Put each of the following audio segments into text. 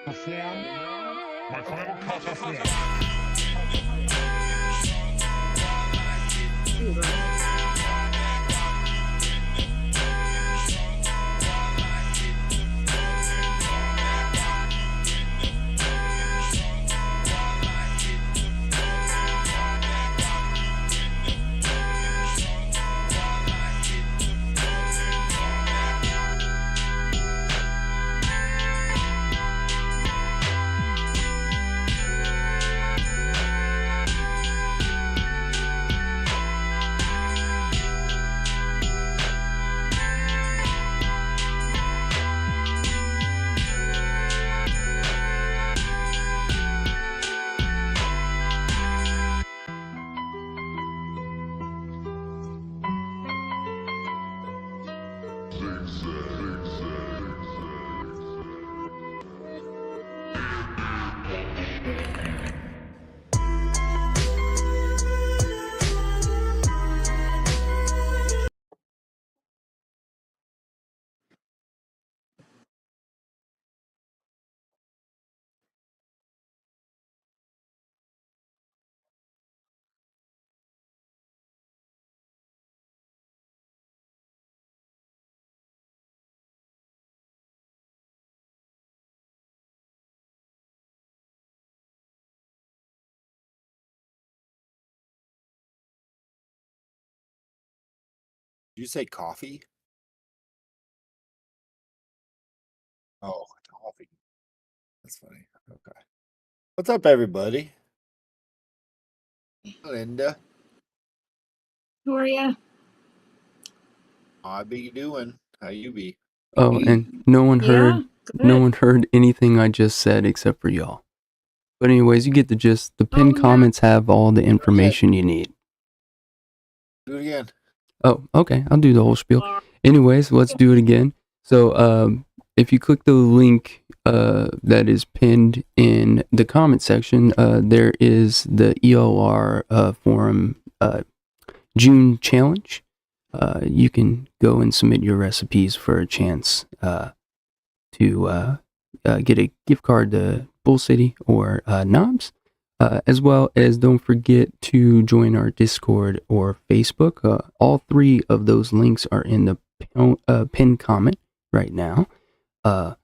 Perform my final cut perform. Did you say coffee? Oh, coffee. That's funny. Okay. What's up, everybody? Linda, Who are you? how be you doing? How you be? Oh, and no one heard anything I just said except for y'all. But anyways, you get the gist. The pinned comments have all the information you need. Do it again. Oh, okay. I'll do the whole spiel. Anyways, let's do it again. So, if you click the link that is pinned in the comment section, there is the ELR forum June challenge. You can go and submit your recipes for a chance to get a gift card to Bull City or Knobs. As well as don't forget to join our Discord or Facebook. All three of those links are in the pinned comment right now. But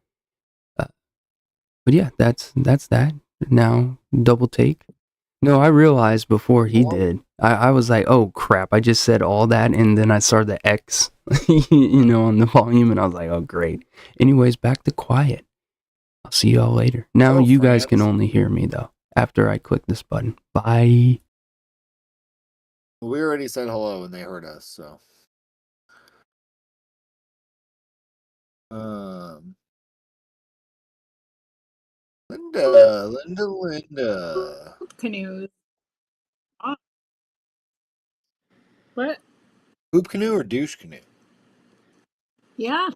yeah, that's that. Now, double take. No, I realized before he did. I was like, oh crap, I just said all that, and then I saw the X, on the volume, and I was like, oh great. Anyways, back to quiet. I'll see y'all later. Now you guys can only hear me, though, after I click this button. Bye. We already said hello and they heard us, so. Linda. Canoes. Oh. What? Poop canoe or douche canoe? Yeah.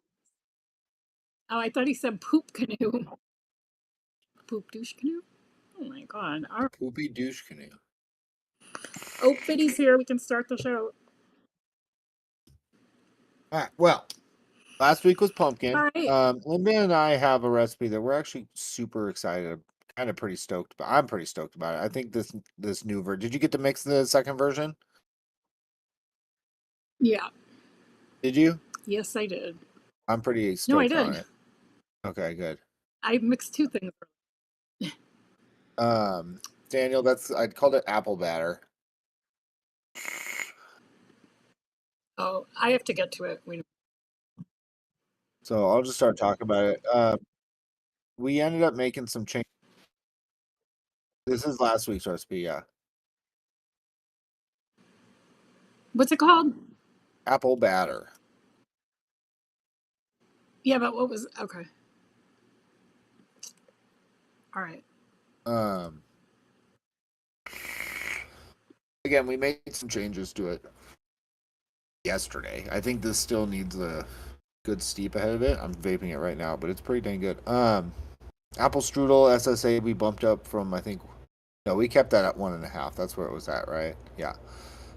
Oh, I thought he said poop canoe. Poop douche canoe? Oh my god. Our Poopy douche canoe. Oh, Biddy's here. We can start the show. All right. Well, last week was pumpkin. All right. Linda and I have a recipe that we're actually super excited, kind of pretty stoked about. I'm pretty stoked about it. I think this new version. Did you get to mix the second version? Yeah. Did you? Yes, I did. I'm pretty stoked No, I did. on it. Okay, good. I mixed two things. Daniel, I called it apple batter. Oh, I have to get to it. So I'll just start talking about it. We ended up making some change. This is last week's recipe, yeah. What's it called? Apple batter. Yeah, but what was okay? All right. Again, we made some changes to it yesterday. I think this still needs a good steep ahead of it. I'm vaping it right now, but it's pretty dang good. Apple strudel SSA we bumped up from we kept that at 1.5. That's where it was at, right? Yeah.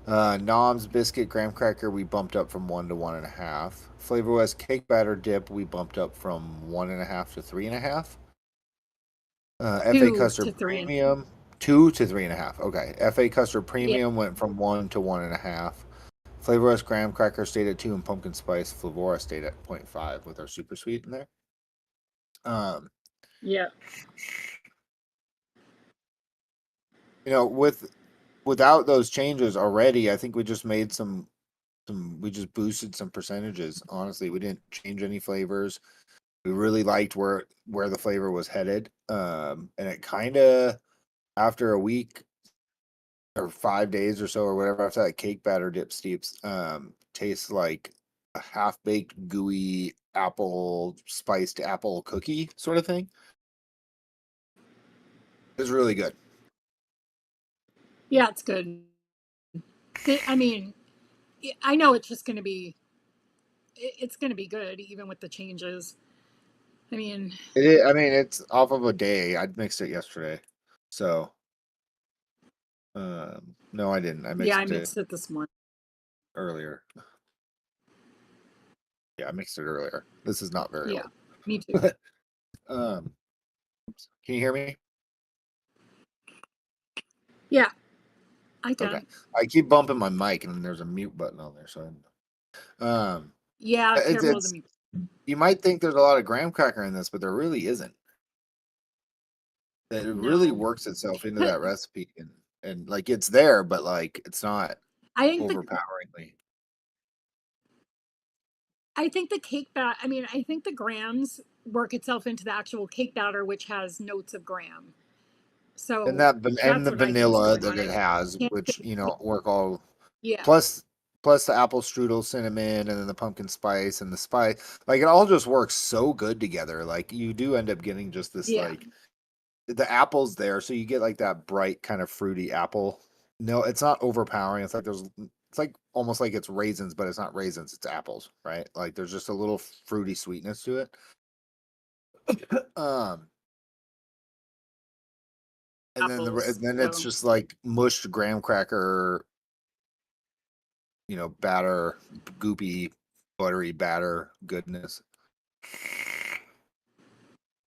Nom's biscuit graham cracker we bumped up from 1 to 1.5. Flavor West cake batter dip we bumped up from 1.5 to 3.5. FA 2 Custard to 3. Premium, 2 to 3.5. Okay. FA Custard Yeah. Premium went from 1 to 1.5. Flavorless graham cracker stayed at 2, and pumpkin spice Flavora stayed at 0.5 with our super sweet in there. Yeah. Without those changes already, I think we just made we just boosted some percentages. Honestly, we didn't change any flavors. We really liked where the flavor was headed. And it kind of, after a week or 5 days or so or whatever, after that cake batter dip steeps, tastes like a half-baked gooey spiced apple cookie sort of thing. It's really good. Yeah, it's good. I mean, I know it's just going to be it's going to be good even with the changes. I mean, It's off of a day. I mixed it yesterday. So, no, I didn't. I yeah, I mixed it mixed it this morning. earlier. Yeah, I mixed it earlier. This is not very Yeah, old. me too. Can you hear me? Yeah, I Okay. can. I keep bumping my mic, and there's a mute button on there. So, Yeah, careful of the it's mute. you might think there's a lot of graham cracker in this, but there really isn't. It really No. works itself into that recipe, and like it's there, but like it's not I think overpoweringly. the cake batter. I mean, I think the grams work itself into the actual cake batter, which has notes of graham. And So and that's the what I think's vanilla going that on. it I has, can't. which work all Yeah, plus the apple strudel cinnamon and then the pumpkin spice and the spice, like it all just works so good together. Like you do end up getting just this, yeah, like the apple's there, so you get like that bright kind of fruity apple. No, it's not overpowering. It's like almost like it's raisins, but it's not raisins, it's apples, right? Like there's just a little fruity sweetness to it. um and then apples. it's So just like mushed graham cracker, batter, goopy, buttery batter goodness.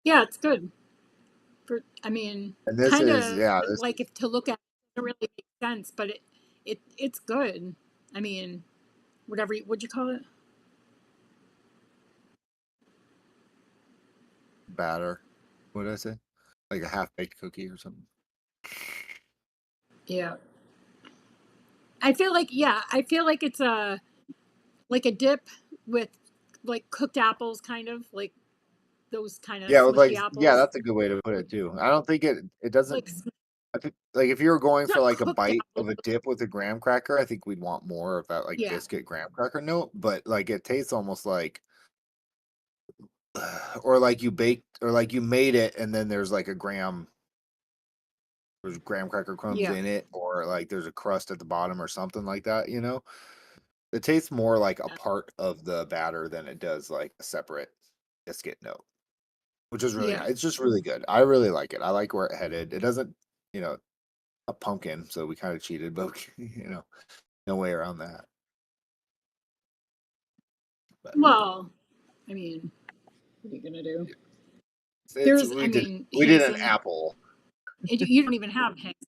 yeah, it's good. I mean, And this kind is, of yeah, like if to look at it doesn't really make sense, but it's good. I mean, whatever. What'd you call it? batter. What did I say? Like a half baked cookie or something. Yeah. I feel like it's a dip with like cooked apples, kind of like those kind of Yeah, with smushy yeah, apples. that's a good way to put it too. I don't think it doesn't. Like I think like if you were going for not like a cooked bite apples. of a dip with a graham cracker, I think we'd want more of that like Yeah, biscuit graham cracker note. But like it tastes almost like, or like you baked, or like you made it, and then there's like there's graham cracker crumbs yeah, in it, or like there's a crust at the bottom or something like that. It tastes more like a part of the batter than it does like a separate biscuit note, which is really yeah. nice. It's just really good. I really like it. I like where it headed. It doesn't, a pumpkin, so we kind of cheated, but no way around that. But Well, I mean, what are you gonna do? it's There's, I mean, we did an Hanson. apple. You don't even have Hanson.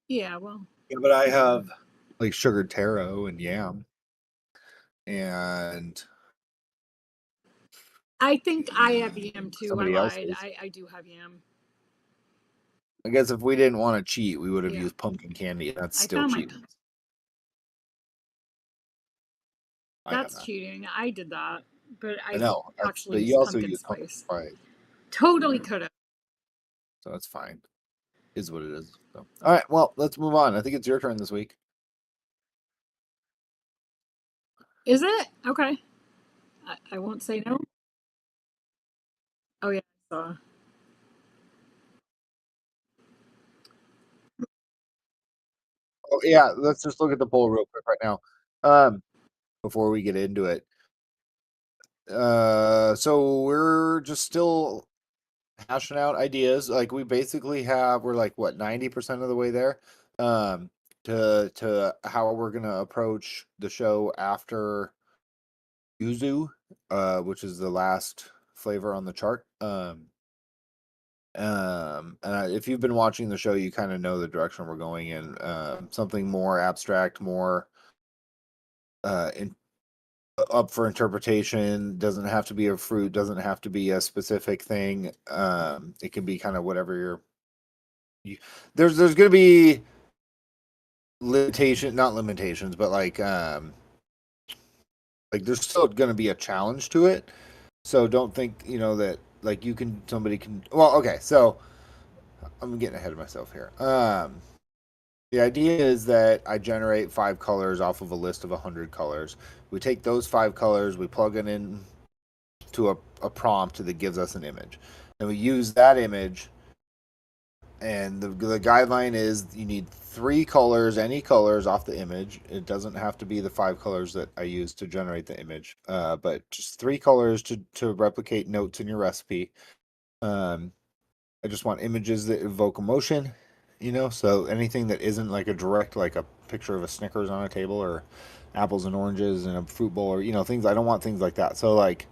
Yeah, well, Yeah, but I have like sugared taro and yam, and I think I have yam too. I somebody lied. else's. I do have yam. I guess if we didn't want to cheat, we would have Yeah, used pumpkin candy. That's I still found my. cheating. I have That's that. cheating. I did that, but I I know. actually But you used also pumpkin use pumpkin spice. spice, Totally could have. so that's fine. Is what it is. So. All right. Well, let's move on. I think it's your turn this week. Is it? Okay. I won't say no. Oh yeah, I saw. Oh, yeah. Let's just look at the poll real quick right now. Before we get into it. So we're just still hashing out ideas. Like we're like what 90% of the way there. To how we're gonna approach the show after yuzu, which is the last flavor on the chart. If you've been watching the show, you kind of know the direction we're going in. Something more abstract, more up for interpretation. Doesn't have to be a fruit. Doesn't have to be a specific thing. It can be kind of whatever there's going to be not limitations, but like there's still going to be a challenge to it. So don't think that like somebody can. Well, okay, so I'm getting ahead of myself here. The idea is that I generate 5 colors off of a list of 100 colors. We take those 5 colors, we plug it in to a prompt that gives us an image. And we use that image, and the guideline is you need 3 colors, any colors off the image. It doesn't have to be the 5 colors that I use to generate the image, but just 3 colors to replicate notes in your recipe. I just want images that evoke emotion, so anything that isn't like a direct, like a picture of a Snickers on a table or apples and oranges and a fruit bowl or, things. I don't want things like that. So like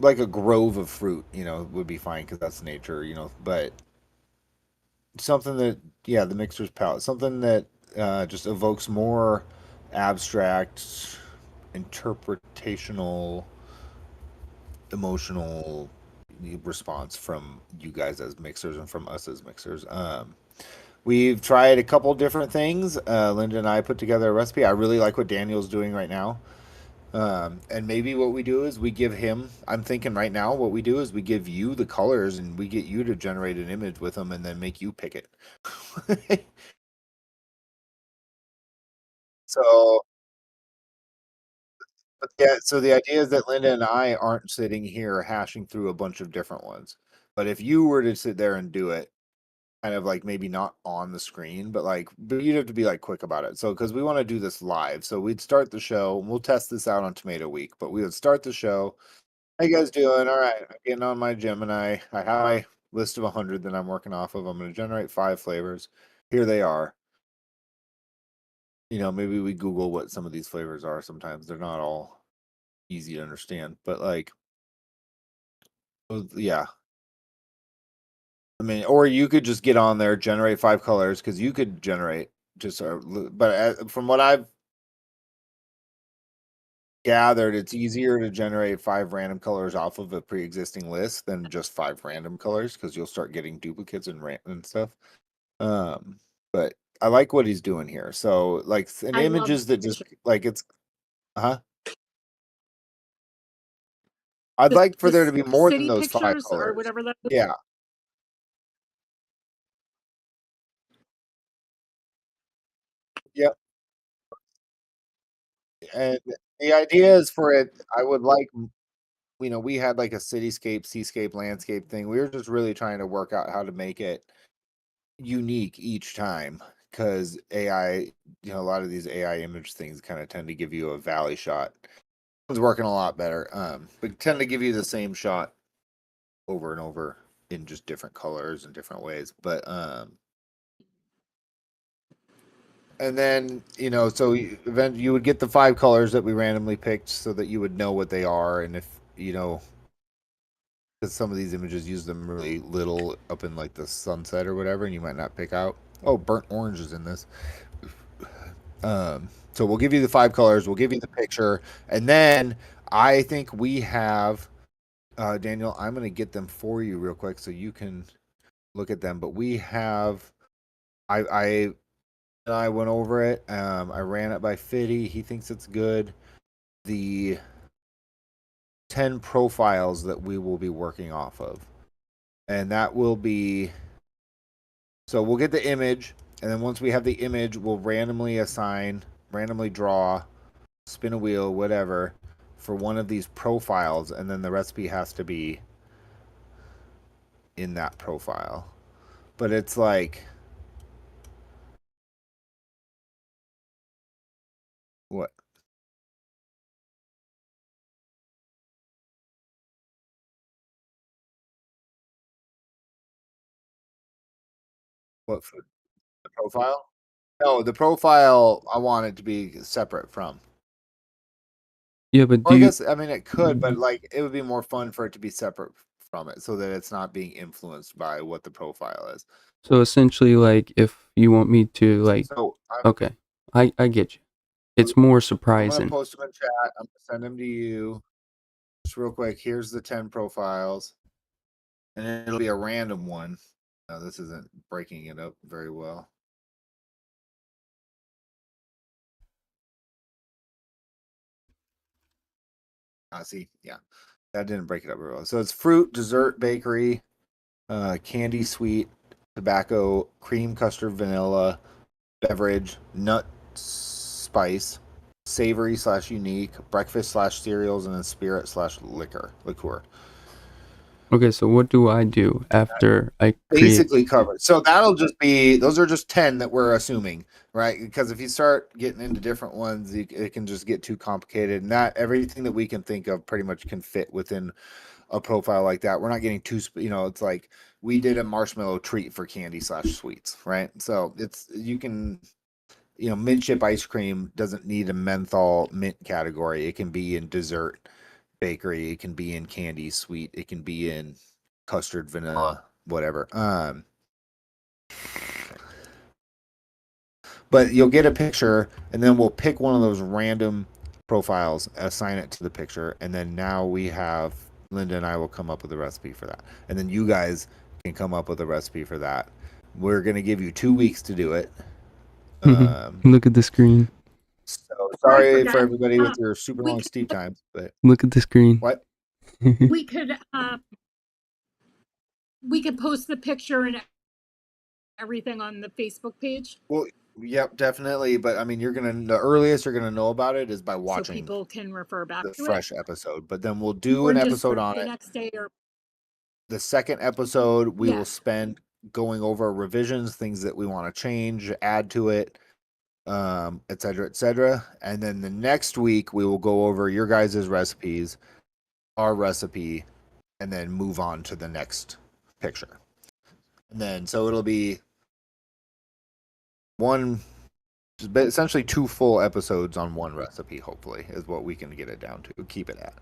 a grove of fruit, would be fine because that's nature, but something that, yeah, the mixer's palette, something that just evokes more abstract, interpretational, emotional response from you guys as mixers and from us as mixers. We've tried a couple different things. Linda and I put together a recipe. I really like what Daniel's doing right now. And maybe what we do is we give him, I'm thinking right now, what we do is we give you the colors and we get you to generate an image with them and then make you pick it. So, but yeah, so the idea is that Linda and I aren't sitting here hashing through a bunch of different ones. But if you were to sit there and do it, kind of like maybe not on the screen, but you'd have to be like quick about it. So because we want to do this live, so we'd start the show. And we'll test this out on Tomato Week, but we would start the show. How you guys doing? All right, I'm getting on my Gemini. I have my list of 100 that I'm working off of. I'm going to generate 5 flavors. Here they are. Maybe we Google what some of these flavors are. Sometimes they're not all easy to understand, but like, yeah. I mean, or you could just get on there, generate 5 colors, because you could generate just, but from what I've gathered, it's easier to generate 5 random colors off of a pre-existing list than just 5 random colors, because you'll start getting duplicates and stuff. But I like what he's doing here. So like an images that just like it's I'd like for there to be more than city those 5 pictures colors. or whatever that is. Yeah. Yep. And the idea is for it, I would like, we had like a cityscape, seascape, landscape thing. We were just really trying to work out how to make it unique each time, because AI, a lot of these AI image things kind of tend to give you a valley shot. It's working a lot better, but tend to give you the same shot over and over in just different colors and different ways. But and then so then you would get the 5 colors that we randomly picked so that you would know what they are, and if because some of these images use them really little up in like the sunset or whatever, and you might not pick out, oh, burnt orange is in this. So we'll give you the 5 colors, we'll give you the picture, and then I think we have Daniel, I'm going to get them for you real quick so you can look at them, but we have I went over it. I ran it by Fiddy. He thinks it's good. The 10 profiles that we will be working off of. And that will be, so we'll get the image, and then once we have the image, we'll randomly draw, spin a wheel, whatever, for one of these profiles, and then the recipe has to be in that profile. But it's like, what? What food? The profile? No, the profile I want it to be separate from. Yeah, but Well, I guess, I mean, it could, but like it would be more fun for it to be separate from it so that it's not being influenced by what the profile is. So essentially, like, if you want me to, like, So okay, I get you. It's more I'm going to surprising. post them in chat. I'm going to send them to you. Just real quick. Here's the 10 profiles. And it'll be a random one. No, this isn't breaking it up very well. See, yeah, that didn't break it up very well. So it's fruit, dessert, bakery, candy, sweet, tobacco, cream, custard, vanilla, beverage, nut, spice, savory / unique, breakfast / cereals, and then spirit / liquor. Okay, so what do I do after I create? Basically covered. So that'll just be, those are just 10 that we're assuming, right? Because if you start getting into different ones, it can just get too complicated. And that everything that we can think of pretty much can fit within a profile like that. We're not getting too, it's like we did a marshmallow treat for candy / sweets, right? So you can, mint chip ice cream doesn't need a menthol mint category. It can be in dessert, bakery. It can be in candy, sweet. It can be in custard, vanilla, whatever. But you'll get a picture, and then we'll pick one of those random profiles, assign it to the picture, and then now Linda and I will come up with a recipe for that. And then you guys can come up with a recipe for that. We're going to give you 2 weeks to do it. Look at the screen. So sorry for everybody with your super long steep times, but look at the screen. What? We could post the picture and everything on the Facebook page. Well, yep, definitely. But I mean, the earliest you're gonna know about it is by watching, so people can refer back the to fresh it. Episode. But then we'll do an episode on the it. next day, or the second episode we Yeah. will spend going over revisions, things that we want to change, add to it, et cetera, et cetera. And then the next week we will go over your guys' recipes, our recipe, and then move on to the next picture. And then so it'll be essentially 2 full episodes on one recipe, hopefully, is what we can get it down to, keep it at.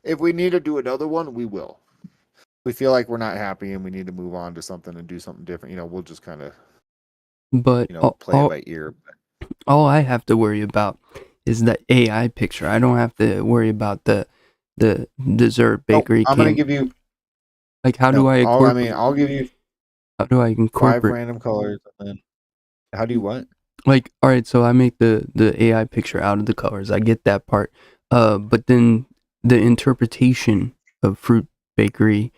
If we need to do another one, we will. We feel like we're not happy and we need to move on to something and do something different, we'll just kind of, But play it by ear. all I have to worry about is the AI picture. I don't have to worry about the dessert bakery. I'm gonna give you, like, how do I incorporate? I'll give you How do I 5 incorporate? random colors, and then how do you what? Like, all right, so I make the AI picture out of the colors. I get that part. But then the interpretation of fruit bakery,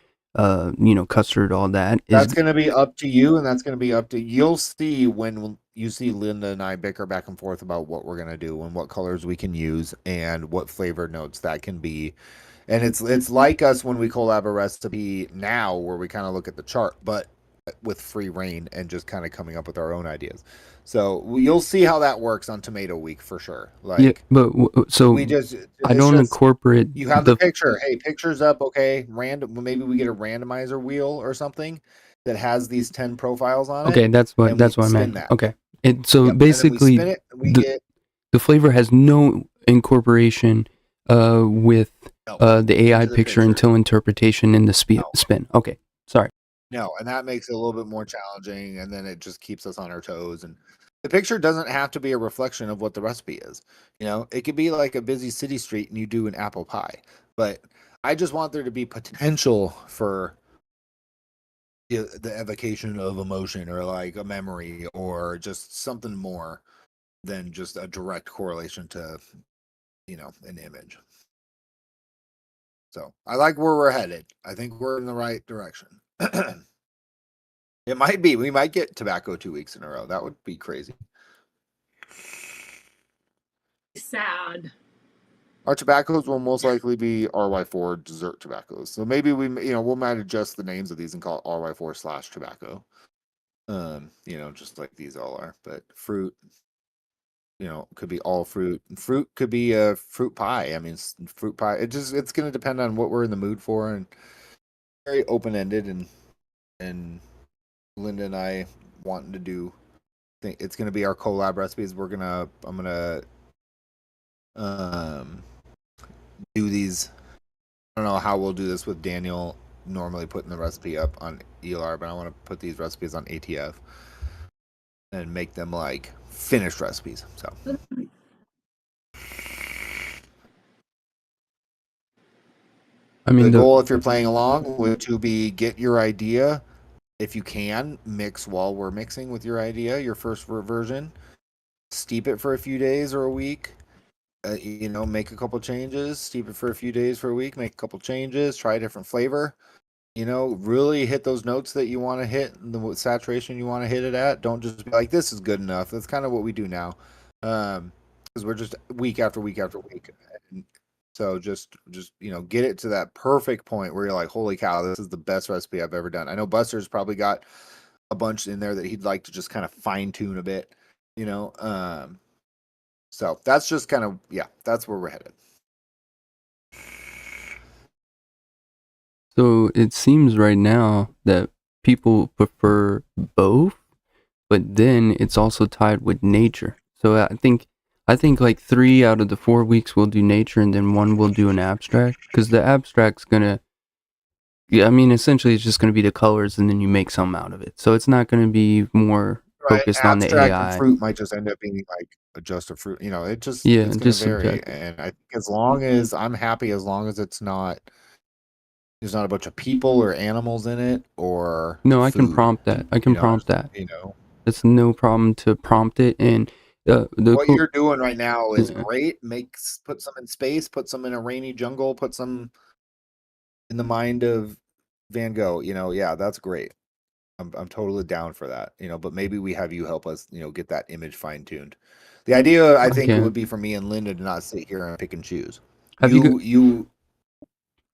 custard, all that That's going to be up to you, and that's going to be up to you'll see when you see Linda and I bicker back and forth about what we're going to do and what colors we can use and what flavor notes that can be. And it's like us when we collab a recipe now, where we kind of look at the chart, but with free reign and just kind of coming up with our own ideas. So you'll see how that works on Tomato Week for sure. Like, yeah, but so we just I don't incorporate. You have the picture. Hey, picture's up. Okay, random. Maybe we get a randomizer wheel or something that has these 10 profiles on it. Okay, that's what I meant. That. Okay, and so Yep. basically, and then we the flavor has no incorporation with the AI picture until interpretation in the spin. Okay, sorry. No, and that makes it a little bit more challenging, and then it just keeps us on our toes. And the picture doesn't have to be a reflection of what the recipe is. It could be like a busy city street and you do an apple pie. But I just want there to be potential for the evocation of emotion, or like a memory, or just something more than just a direct correlation to, an image. So I like where we're headed. I think we're in the right direction. It might be. We might get tobacco 2 weeks in a row. That would be crazy. Sad. Our tobaccos will most likely be RY4 dessert tobaccos. So maybe we might adjust the names of these and call it RY4 / tobacco. Just like these all are. But fruit, could be all fruit. Fruit could be a fruit pie. I mean, fruit pie. It's going to depend on what we're in the mood for, and very open ended. And Linda and I wanting to do. It's going to be our collab recipes. I'm gonna do these I don't know how we'll do this with Daniel normally putting the recipe up on ELR, but I want to put these recipes on ATF and make them like finished recipes. So I mean, the goal, if you're playing along, would to be get your idea. If you can, mix while we're mixing with your idea, your first version. Steep it for a few days or a week. Make a couple changes. Steep it for a few days for a week. Make a couple changes. Try a different flavor. Really hit those notes that you want to hit, the saturation you want to hit it at. Don't just be like, this is good enough. That's kind of what we do now. Because we're just week after week after week. And so just get it to that perfect point where you're like, holy cow, this is the best recipe I've ever done. I know Buster's probably got a bunch in there that he'd like to just kind of fine tune a bit, you know. So that's just kind of, that's where we're headed. so it seems right now that people prefer both, but then it's also tied with nature. So I think like 3 out of the 4 weeks we'll do nature, and then 1 we'll do an abstract, because the abstract's gonna, yeah, I mean, essentially it's just gonna be the colors, and then you make something out of it. So it's not gonna be more Right. focused on the Abstract and AI. fruit might just end up being like just a fruit. It's Yeah, going to just vary. subjective. And I think as long as I'm happy, as long as there's not a bunch of people or animals in it or No, I can food. prompt that. I can prompt that. It's no problem to prompt it. And what you're doing right now is Yeah. great. Put some in space, put some in a rainy jungle, put some in the mind of Van Gogh. Yeah, that's great. I'm totally down for that. But maybe we have you help us, get that image fine tuned. The idea, I think, it would be for me and Linda to not sit here and pick and choose. Have you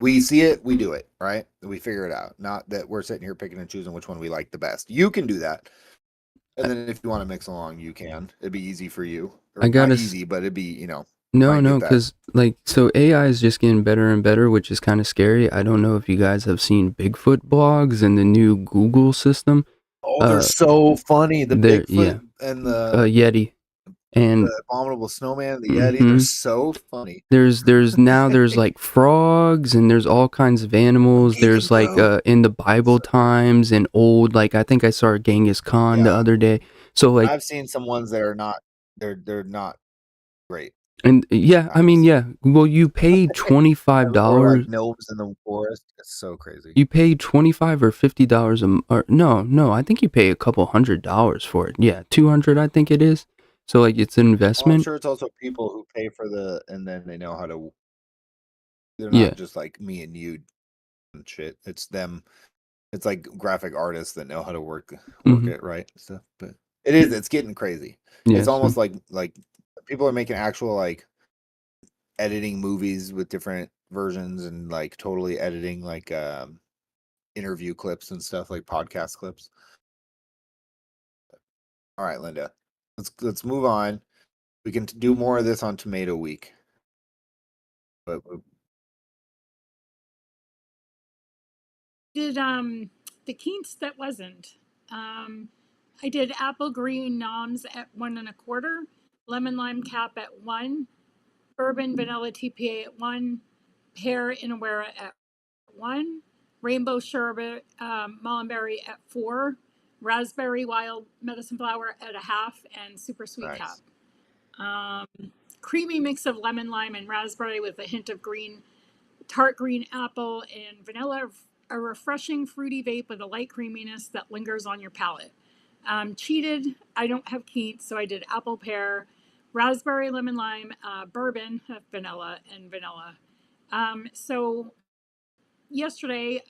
We see it, we do it, right? We figure it out. Not that we're sitting here picking and choosing which one we like the best. You can do that, and then if you want to mix along, you can. It'd be easy for you, or I not gotta easy, but it'd be, No, because so AI is just getting better and better, which is kind of scary. I don't know if you guys have seen Bigfoot blogs and the new Google system. Oh, they're so funny. The Bigfoot and the Yeti and abominable snowman, the Yeti, they're so funny. There's like frogs, and there's all kinds of animals. There's like in the Bible times and old, like I think I saw a Genghis Khan the other day. So like I've seen some ones that are not they're not great. And I mean, well, you paid $25 or like gnomes in the forest. It's so crazy. You pay $25 or $50 or no, I think you pay a couple $100 for it. Yeah, 200 I think it is. So like it's an investment. Well, I'm sure it's also people who pay for and then they know how to. They're not just like me and you and shit. It's them. It's like graphic artists that know how to work it right and stuff. But it's getting crazy. Yeah, it's almost like people are making actual like editing movies with different versions and like totally editing like interview clips and stuff, like podcast clips. All right, Linda, let's move on. We can do more of this on Tomato Week. But did the Quince that wasn't. I did apple green noms at 1 1/4, lemon lime cap at 1, bourbon vanilla TPA at 1, pear inawera at 1, rainbow sherbet mullenberry at 4, raspberry wild medicine flower at 1/2, and super sweet cap. Creamy mix of lemon lime and raspberry with a hint of tart green apple and vanilla, a refreshing fruity vape with a light creaminess that lingers on your palate. Cheated, I don't have Quince, so I did apple pear, raspberry lemon lime, bourbon, vanilla, and vanilla. So yesterday,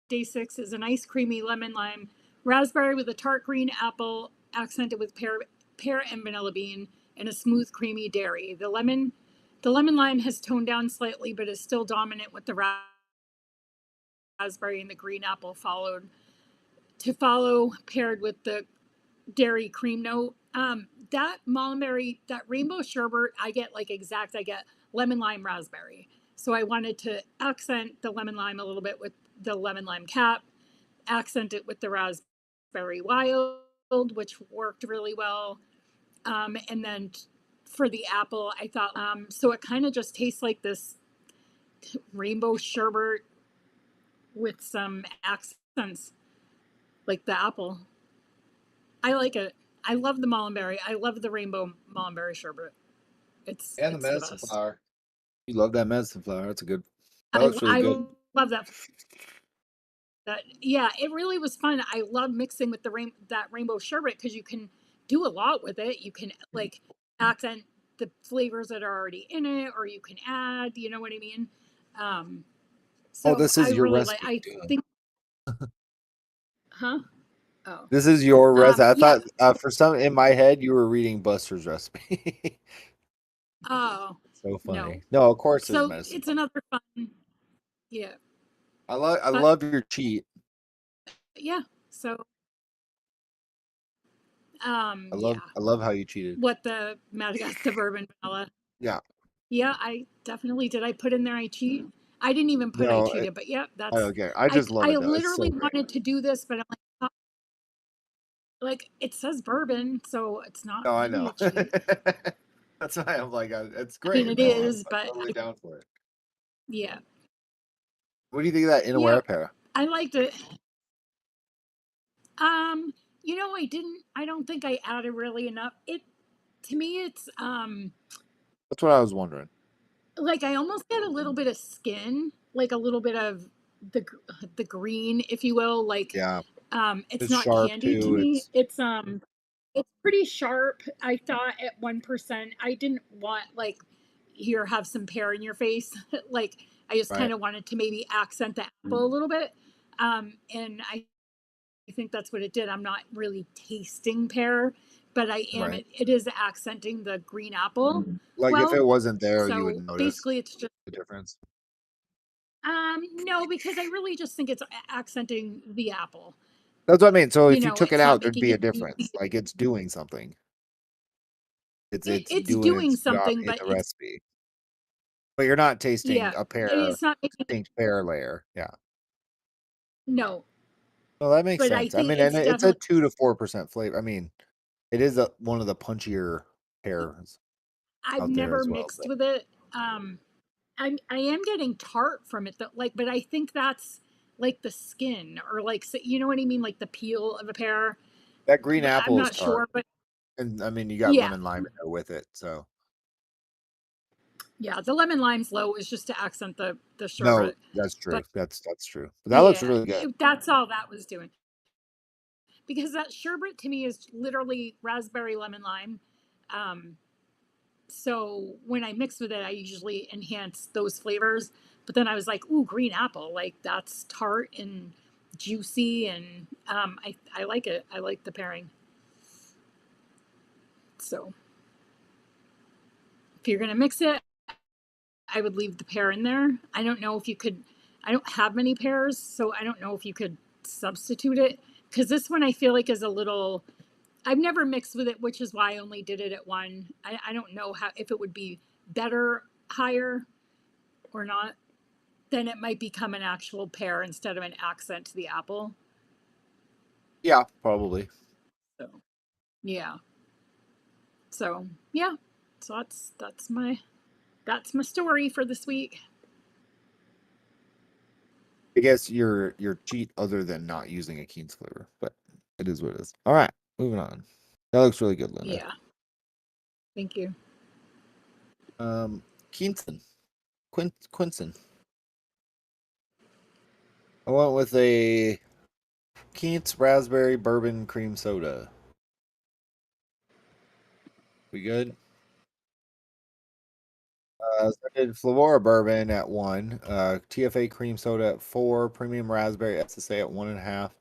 day 6 is a nice creamy lemon lime, raspberry with a tart green apple, accented with pear and vanilla bean, and a smooth creamy dairy. The lemon lime has toned down slightly, but is still dominant with the raspberry and the green apple paired with the dairy cream note. That mulberry, that rainbow sherbet, I get lemon lime raspberry. So I wanted to accent the lemon lime a little bit with the lemon lime cap, accent it with the raspberry wild, which worked really well. And then for the apple, I thought, so it kind of just tastes like this rainbow sherbet with some accents like the apple. I like it. I love the mulberry. I love the rainbow mulberry sherbet. And the It's the medicine best. flower. You love that medicine flower. That's a good. That looks really I good. love that. That yeah, it really was fun. I love mixing with that rainbow sherbet because you can do a lot with it. You can like accent the flavors that are already in it, or you can add. You know what I mean? Um, Oh, so this I is your really like. recipe. I think, huh? Oh, This is your recipe. I yeah. thought for some in my head you were reading Buster's recipe. Oh, So no. funny. No, of course there's So medicine. it's another fun. Yeah, I but love your cheat. yeah. So yeah. I love how you cheated. What the Madagascar bourbon vanilla? Yeah. Yeah, I definitely did. I put in there I cheat. I didn't even put I No, cheated, but yeah, I that's don't care. I just love I it though. It's so literally great. wanted to do this, but I'm like it says bourbon, so it's not No, I really know. a cheat. That's why I'm like, it's I mean, great. it No, is, I'm but totally down for it. yeah, What do you think of that yeah, Inawera pair? I liked it. Um, I don't think I added really enough. It to me, it's That's what I was wondering. like I almost get a little bit of skin, like a little bit of the green, if you will. Like Yeah, it's it's not sharp candy to too. me. It's It's pretty sharp. I thought at 1%. I didn't want like here have some pear in your face. Like I just right, kind of wanted to maybe accent the apple a little bit. And I think that's what it did. I'm not really tasting pear, but I am. right. It is accenting the green apple Like if well. it wasn't there, you would So notice basically, it's just the difference. no, because I really just think it's accenting the apple. That's what I mean. So You if you know, took it it's not out, there'd making be a it juicy. difference. Like it's doing something. It's It's doing doing its job something, in but the it's recipe. But you're not tasting yeah, a pear, it's not making distinct pear layer. Yeah. no, Well, that makes but I sense. I think mean, and it's it's a definitely 2 to 4% flavor. I mean, it is one of the punchier pears I've out there never as well. mixed But with it. I am getting tart from it though, like, but I think that's like the skin or like you know what I mean, like the peel of a pear. that green But I'm apple is not tart, sure, but and I mean, you got yeah, lemon lime in there with it. So yeah, the lemon lime slow is just to accent the no, sherbet. that's But true. That's true. But that looks yeah, really good. that's all that was doing. Because that sherbet to me is literally raspberry lemon lime. Um, so when I mix with it, I usually enhance those flavors. But then I was like, ooh, green apple, like that's tart and juicy, and I like it. I like the pairing. So if you're gonna mix it, I would leave the pear in there. I don't know if you could. I don't have many pears, so I don't know if you could substitute it because this one I feel like is a little. I've never mixed with it, which is why I only did it at one. I don't know how if it would be better higher or not. Then it might become an actual pear instead of an accent to the apple. Yeah, probably. So yeah. So yeah. So that's my story for this week. I guess your cheat other than not using a Keen's flavor, but it is what it is. All right, moving on. That looks really good, Linda. Yeah. Thank you. Keenson, Quinson. I went with a Keats raspberry bourbon cream soda. We good? So I did Flavora bourbon at 1, TFA cream soda at 4, premium raspberry SSA at 1.5,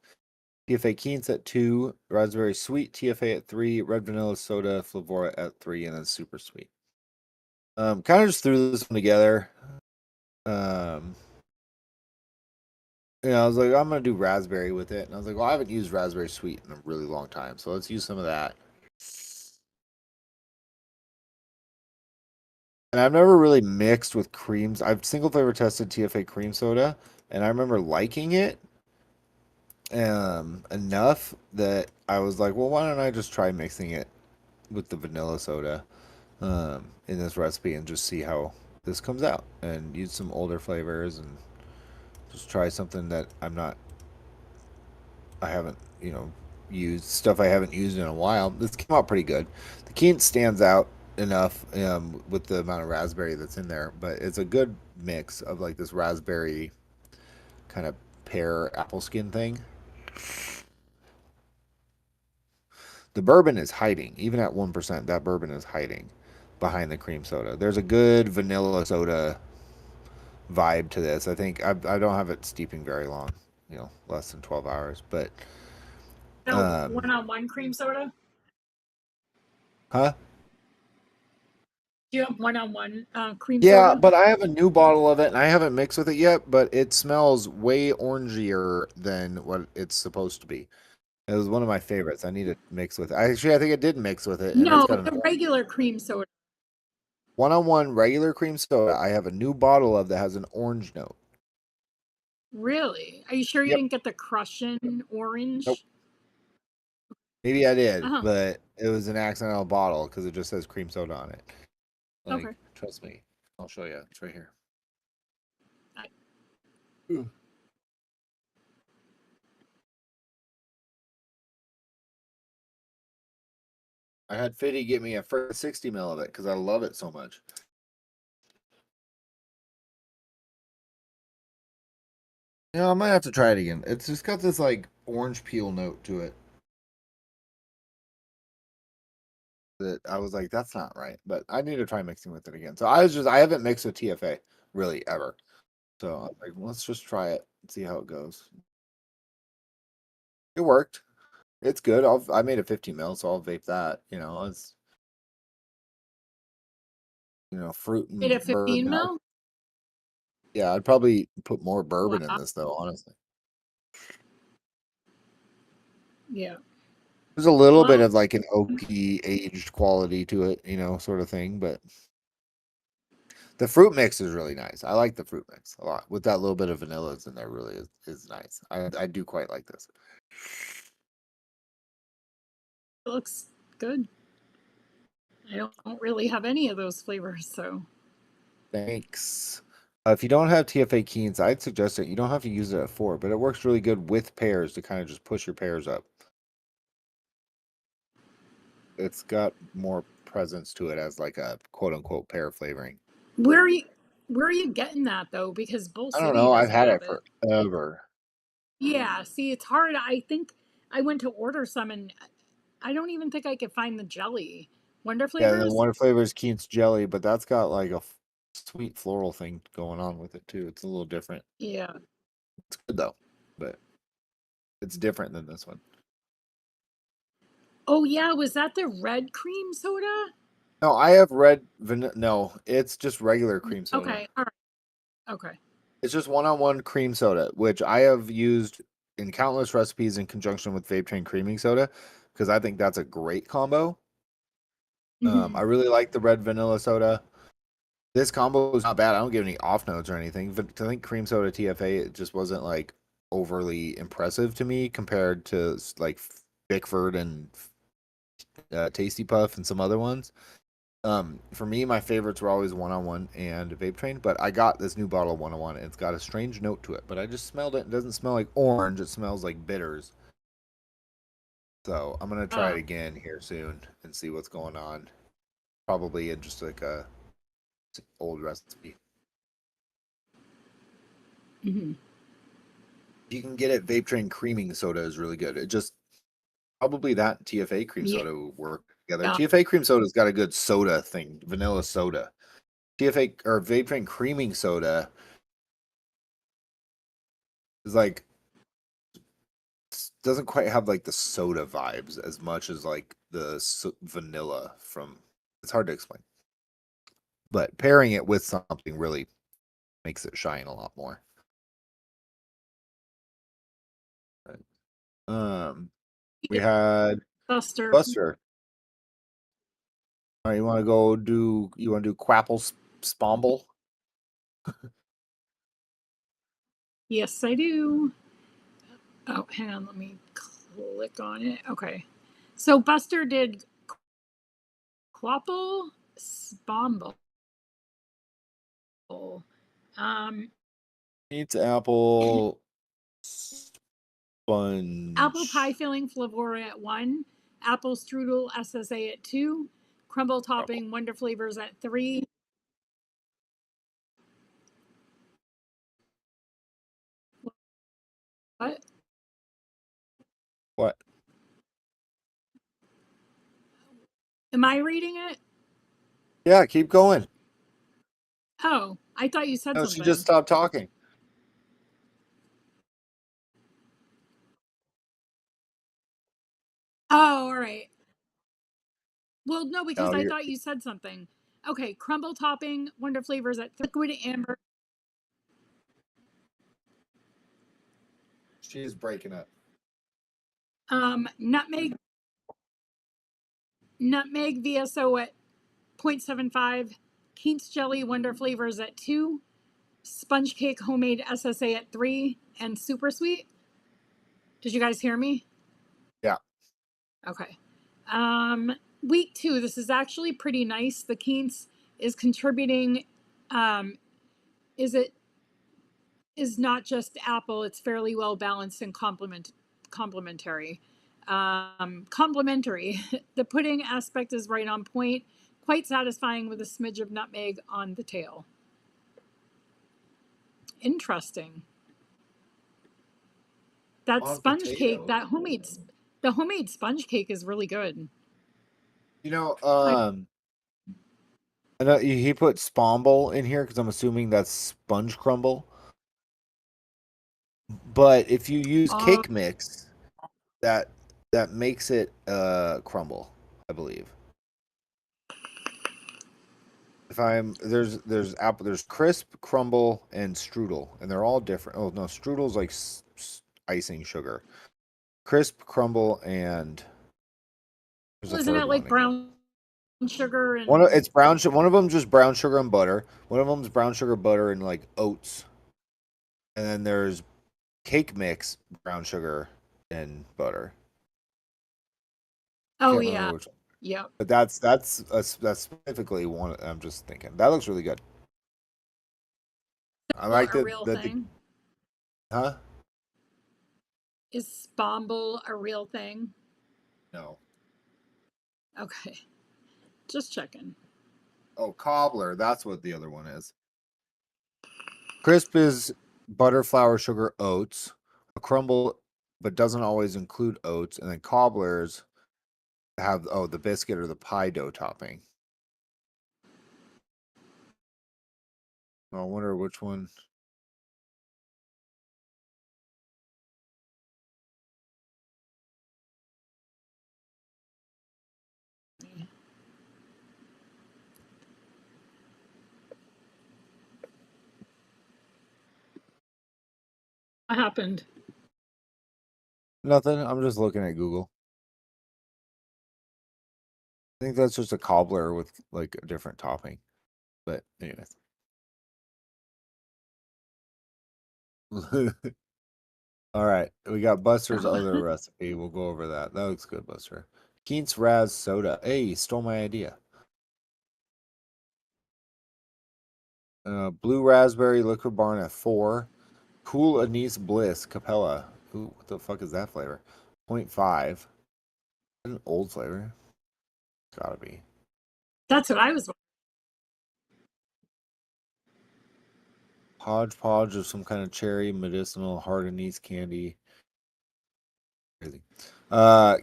TFA Keats at 2, raspberry sweet TFA at 3, red vanilla soda Flavora at 3, and then super sweet. Kind of just threw this one together. Um, I was like, I'm gonna do raspberry with it, and I was like, well, I haven't used raspberry sweet in a really long time, so let's use some of that. And I've never really mixed with creams. I've single flavor tested TFA cream soda, and I remember liking it enough that I was like, well, why don't I just try mixing it with the vanilla soda in this recipe and just see how this comes out and use some older flavors and just try something that I haven't, used stuff I haven't used in a while. This came out pretty good. The Quince stands out enough with the amount of raspberry that's in there, but it's a good mix of like this raspberry kind of pear apple skin thing. The bourbon is hiding, even at 1%. That bourbon is hiding behind the cream soda. There's a good vanilla soda vibe to this. I think I don't have it steeping very long, less than 12 hours, but No, one-on-one cream soda. huh? Do you have one-on-one cream Yeah, soda? but I have a new bottle of it and I haven't mixed with it yet, but it smells way orangier than what it's supposed to be. It was one of my favorites. I need to mix with it. Actually, I think it did mix with it, and it's No, got an the regular cream soda. one-on-one regular cream soda. I have a new bottle of that has an orange note. Really? Are you sure you Yep. didn't get the Crushing orange? Nope. Maybe I did, Uh-huh. but it was an accidental bottle because it just says cream soda on it. Like, Okay. trust me. I'll show you. It's right here. I- Ooh. I had Fitty get me a first 60 ml of it because I love it so much. I might have to try it again. It's just got this like orange peel note to it that I was like, that's not right. But I need to try mixing with it again. So I haven't mixed with TFA really ever. So I'm like, let's just try it and see how it goes. It worked. It's good. I made a 15 mil, so I'll vape that. It's fruit Made and it 15 bourbon. mil? Yeah, I'd probably put more bourbon in Wow. this though, honestly. Yeah. There's a little bit Well, of like an oaky aged quality to it, sort of thing, but the fruit mix is really nice. I like the fruit mix a lot. With that little bit of vanillas in there really is nice. I do quite like this. it looks good. I don't really have any of those flavors, so. Thanks. If you don't have TFA Keens, I'd suggest it. You don't have to use it at 4, but it works really good with pears to kind of just push your pears up. It's got more presence to it as like a quote unquote pear flavoring. Where are you where are you getting that though? Because Bull I don't City know. I've doesn't had have it it. forever. Yeah, see, it's hard. I think I went to order some and I don't even think I could find the jelly. Wonder Yeah, and then flavors? one flavor is Keen's jelly, but that's got like a sweet floral thing going on with it too. It's a little different. Yeah. It's good though, but it's different than this one. Oh yeah, was that the red cream soda? No, I have red vanilla. No, it's just regular cream soda. Okay, all right. Okay. It's just one-on-one cream soda, which I have used in countless recipes in conjunction with Vape Train creaming soda because I think that's a great combo. Hmm. I really like the red vanilla soda. This combo is not bad. I don't give any off notes or anything. But I think cream soda TFA it just wasn't like overly impressive to me compared to like Bickford and Tasty Puff and some other ones. For me, my favorites were always one-on-one and Vape Train, but I got this new bottle of one-on-one and it's got a strange note to it. But I just smelled it. It doesn't smell like orange. It smells like bitters. So I'm gonna try it again here soon and see what's going on. Probably in just like a old recipe. Hmm. You can get it. Vape Train creaming soda is really good. It just probably that and TFA cream Yeah. soda will work together. TFA cream soda's got a good soda thing, vanilla soda. TFA or Vape Train creaming soda is like doesn't quite have like the soda vibes as much as like the vanilla from. It's hard to explain, but pairing it with something really makes it shine a lot more. We had Buster. Buster. All right, you want to go do? You want to do Quapple Spomble? Yes, I do. Oh, hang on, let me click on it. Okay. So Buster did Quapple Spomble. It's apple sponge. Apple pie filling Flavora at 1, apple strudel SSA at 2, crumble topping Wonder Flavors at 3. What? What? Am I reading it? Yeah, keep going. Oh, I thought you said No, something. she just stopped talking. Oh, all right. Well, no, because No, I thought you said something. Okay, crumble topping Wonder Flavors at liquid amber. she is breaking up. Nutmeg VSO at 0.75, Quince jelly Wonder Flavors at 2, sponge cake homemade SSA at 3, and super sweet. Did you guys hear me? Yeah. Okay. Week 2, this is actually pretty nice. The Quince is contributing. Is it is not just apple, it's fairly well balanced and complementary. Complementary. The pudding aspect is right on point, quite satisfying with a smidge of nutmeg on the tail. Interesting. That On sponge cake, potato. the homemade sponge cake is really good. You know, I know he put spomble in here because I'm assuming that's sponge crumble. But if you use Uh, cake mix, that makes it crumble, I believe. If I'm there's crisp, crumble, and strudel, and they're all different. Oh no, strudel's like icing sugar. Crisp, crumble, and there's a isn't third it like one. brown sugar It's and brown sugar. One of them just brown sugar and butter. One of them's brown sugar, butter, and like oats. And then there's cake mix, brown sugar, and butter. oh Can't yeah, remember which one. yep. But that's specifically one. I'm just thinking that looks really good. I Well, like a real the thing. huh? Is spomble a real thing? No. Okay, just checking. Oh, cobbler. That's what the other one is. Crisp is butter, flour, sugar, oats. A crumble, but doesn't always include oats. And then cobblers have the biscuit or the pie dough topping. I wonder which one. What happened? Nothing. I'm just looking at Google. I think that's just a cobbler with like a different topping. But anyways. All right. We got Buster's other recipe. We'll go over that. That looks good, Buster. Quince Raz soda. Hey, you stole my idea. Blue raspberry liquid barn at 4. Cool anise bliss Capella. Ooh, what the fuck is that flavor? 0.5. An old flavor. It's gotta be. That's what I was. Hodgepodge of some kind of cherry, medicinal, hard anise candy. Crazy.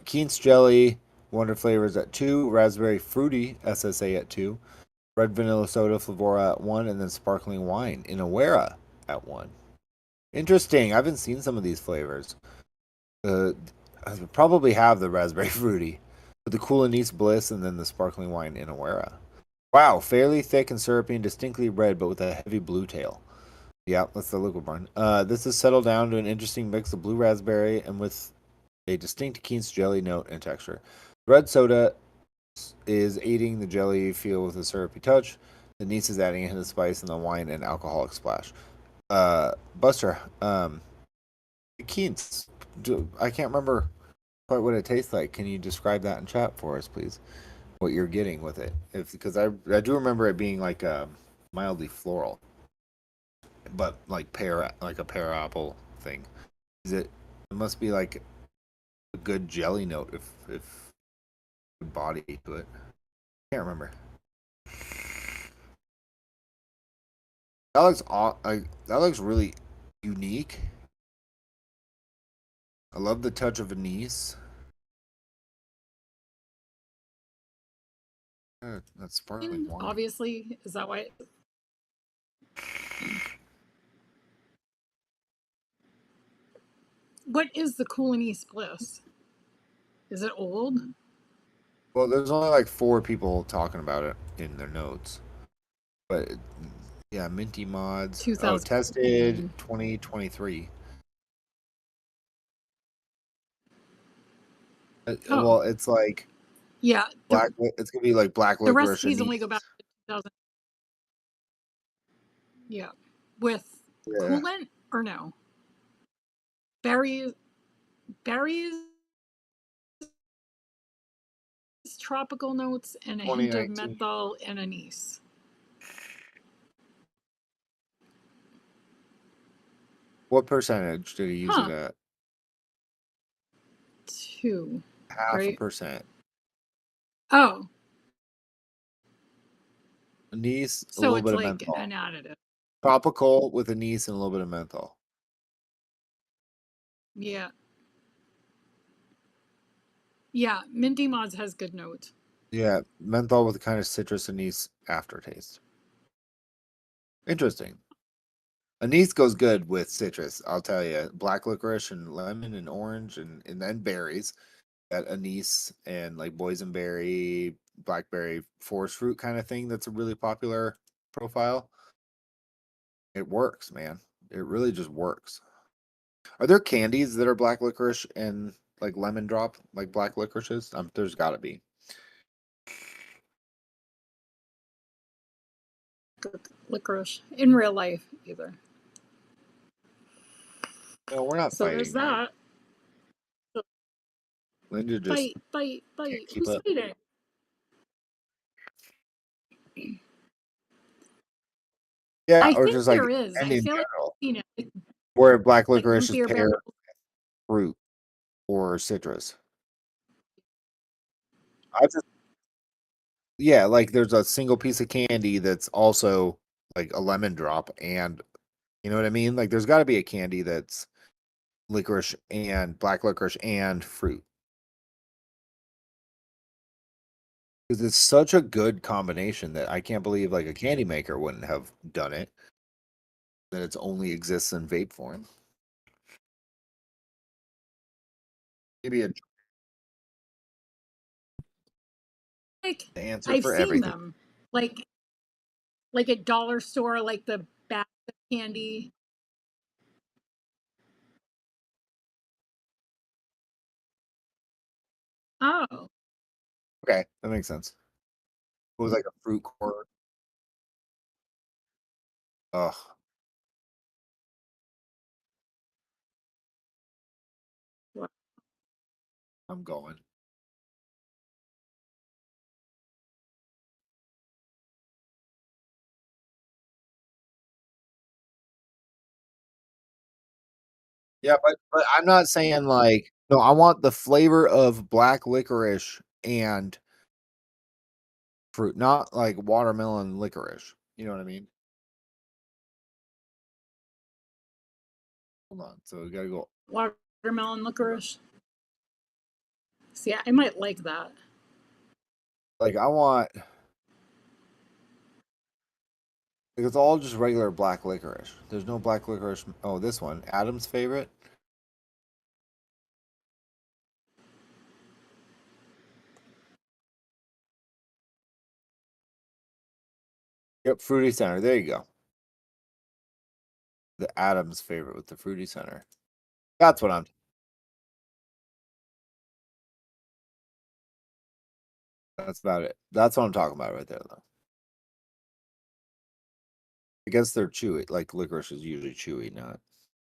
Quince jelly, Wonder flavors at 2. Raspberry fruity SSA at 2. Red vanilla soda Flavora at 1, and then sparkling wine in Awera at 1. Interesting. I haven't seen some of these flavors. I probably have the raspberry fruity, but the cool anise bliss and then the sparkling wine in Awera. Wow, fairly thick and syrupy and distinctly red, but with a heavy blue tail. Yeah, that's the liquid barn. This is settled down to an interesting mix of blue raspberry and with a distinct Quince jelly note and texture. Red soda is aiding the jelly feel with a syrupy touch. The anise is adding a hint of spice, and the wine and alcoholic splash. Buster, Quince, I can't remember quite what it tastes like. Can you describe that in chat for us, please? What you're getting with it, because I do remember it being like mildly floral. but like a pear apple thing. Is it? It must be like a good jelly note if body to it. Can't remember. That looks really unique. I love the touch of anise. That's sparkling wine. Obviously, is that why? What is the cool anise bliss? Is it old? Well, there's only like 4 people talking about it in their notes. But yeah, Minty Mods. Oh, 2000. tested 2023. Oh, Well, it's like yeah. black. It's gonna be like black The licorice recipes only anise. go back to 2000. Yeah. With Yeah, coolant or no? Berries, berries, tropical notes, and a hint of 2019. menthol and anise. What percentage did he use it Huh. at? 2, Half a right? percent. Oh, Anise, a so little it's bit of like menthol. an additive. Tropical with anise and a little bit of menthol. Yeah. Yeah. Minty Mods has good notes. Yeah, menthol with a kind of citrus anise aftertaste. Interesting. Anise goes good with citrus, I'll tell you. Black licorice and lemon and orange and then berries. That anise and like boysenberry, blackberry, forest fruit kind of thing. That's a really popular profile. It works, man. It really just works. Are there candies that are black licorice and like lemon drop, like black licorices? There's got to be. Licorice in real life either. No, we're not So there's fighting here. that. So Linda just bite, bite, can't bite. keep Who's up. fighting? Yeah, I or think just like there is. and I in feel like general, I've seen it. where black Like licorice root is beer pear, barrel. fruit, or citrus. I just Yeah, like there's a single piece of candy that's also like a lemon drop, and you know what I mean? Like there's got to be a candy that's licorice and black licorice and fruit. Because it's such a good combination that I can't believe like a candy maker wouldn't have done it. That it's only exists in vape form. Maybe Like the answer I've for seen everything. them. Like at dollar store, like the bag of candy. Oh, Okay, that makes sense. It was like a fruit core. Ugh, well, I'm going. Yeah, but I'm not saying like no, I want the flavor of black licorice and fruit, not like watermelon licorice. You know what I mean? Hold on. So we gotta go. watermelon licorice. See, I might like that. Like I want like it's all just regular black licorice. There's no black licorice. Oh, this one, Adam's favorite. Yep, fruity center. There you go. The Adam's favorite with the fruity center. That's what I'm. That's about it. That's what I'm talking about right there, though. I guess they're chewy. Like licorice is usually chewy, not.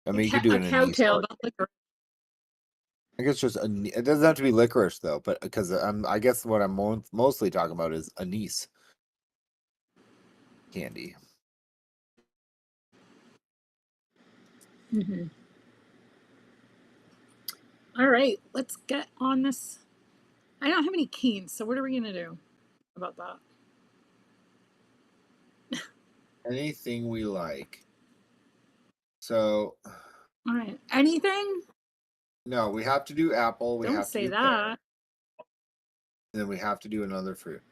I mean, you could do A an anise. cowtail, but licorice. I guess just it doesn't have to be licorice though, but because I guess what I'm mostly talking about is anise candy. Mm-hmm. All right, let's get on this. I don't have any keens, so what are we gonna do about that? Anything we like. So, All right, anything? no, we have to do apple. We Don't have to say do pear. that. And then we have to do another fruit.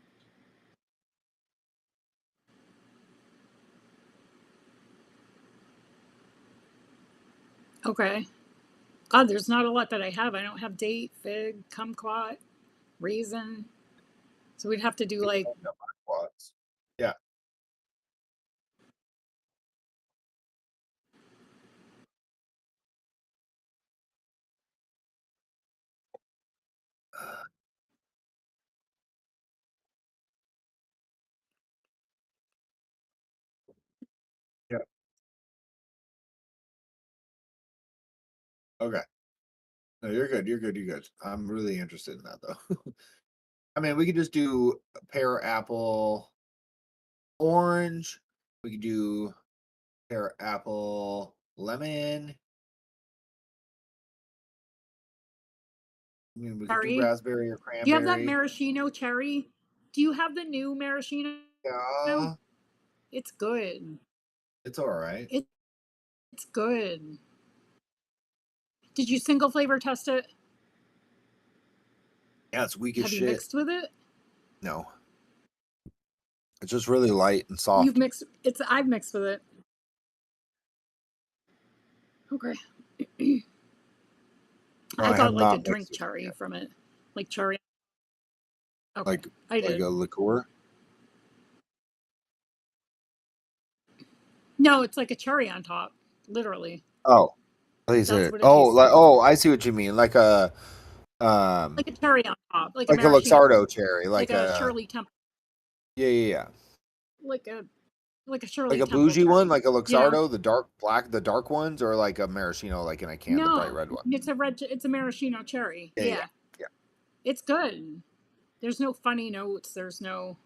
Okay. God, there's not a lot that I have. I don't have date, fig, kumquat, raisin. So we'd have to do like, Quads. Yeah. Yeah. Okay. No, you're good. You're good. You're good. I'm really interested in that though. I mean, we could just do pear, apple, orange. We could do pear, apple, lemon. I mean, we could do cherry. raspberry or Do you have that cranberry. maraschino cherry? Do you have the new maraschino? Yeah, It's good. it's all right. It, it's good. Did you single flavor test it? Yeah, it's weak as Have you shit. mixed with it? No, it's just really light and You've soft. mixed it's I've mixed with it. Okay. No, I I have got like a not drink mixed with it cherry yet. from it. Like cherry. Okay. Like I like a did. liqueur. No, it's like a cherry on top. Literally. Oh, please. That's what it Oh, tastes like like. It's oh, I see what you mean. like a cherry on top. Like a Luxardo cherry, Like a Shirley Temple. yeah. Like a like a Like Shirley a Temple bougie one, cherry. like a You know? Luxardo, the dark ones, or like a maraschino, like in a can, the bright No. red one. It's a maraschino cherry. Yeah, Yeah. yeah. It's good. There's no funny notes. There's no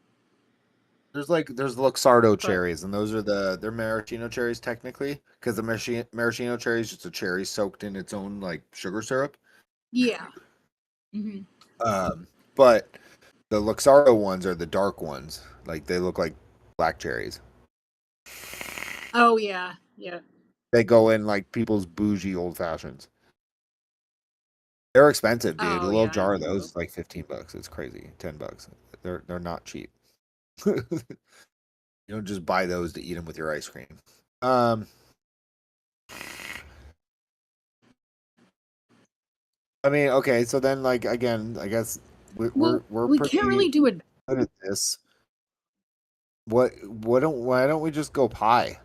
There's Luxardo but cherries, and they're maraschino cherries technically, because the maraschino cherry is just a cherry soaked in its own like sugar syrup. yeah. Hmm. But the Luxardo ones are the dark ones, like they look like black cherries. Oh yeah. Yeah. They go in like people's bougie old fashions. They're expensive, dude. A Oh little yeah, I jar of remember those those. is like $15. It's crazy. $10. They're not cheap. You don't just buy those to eat them with your ice cream. Um, I mean, okay, so then like again, I guess Well, we're we can't pretty really do it. good at this. Why don't we just go pie?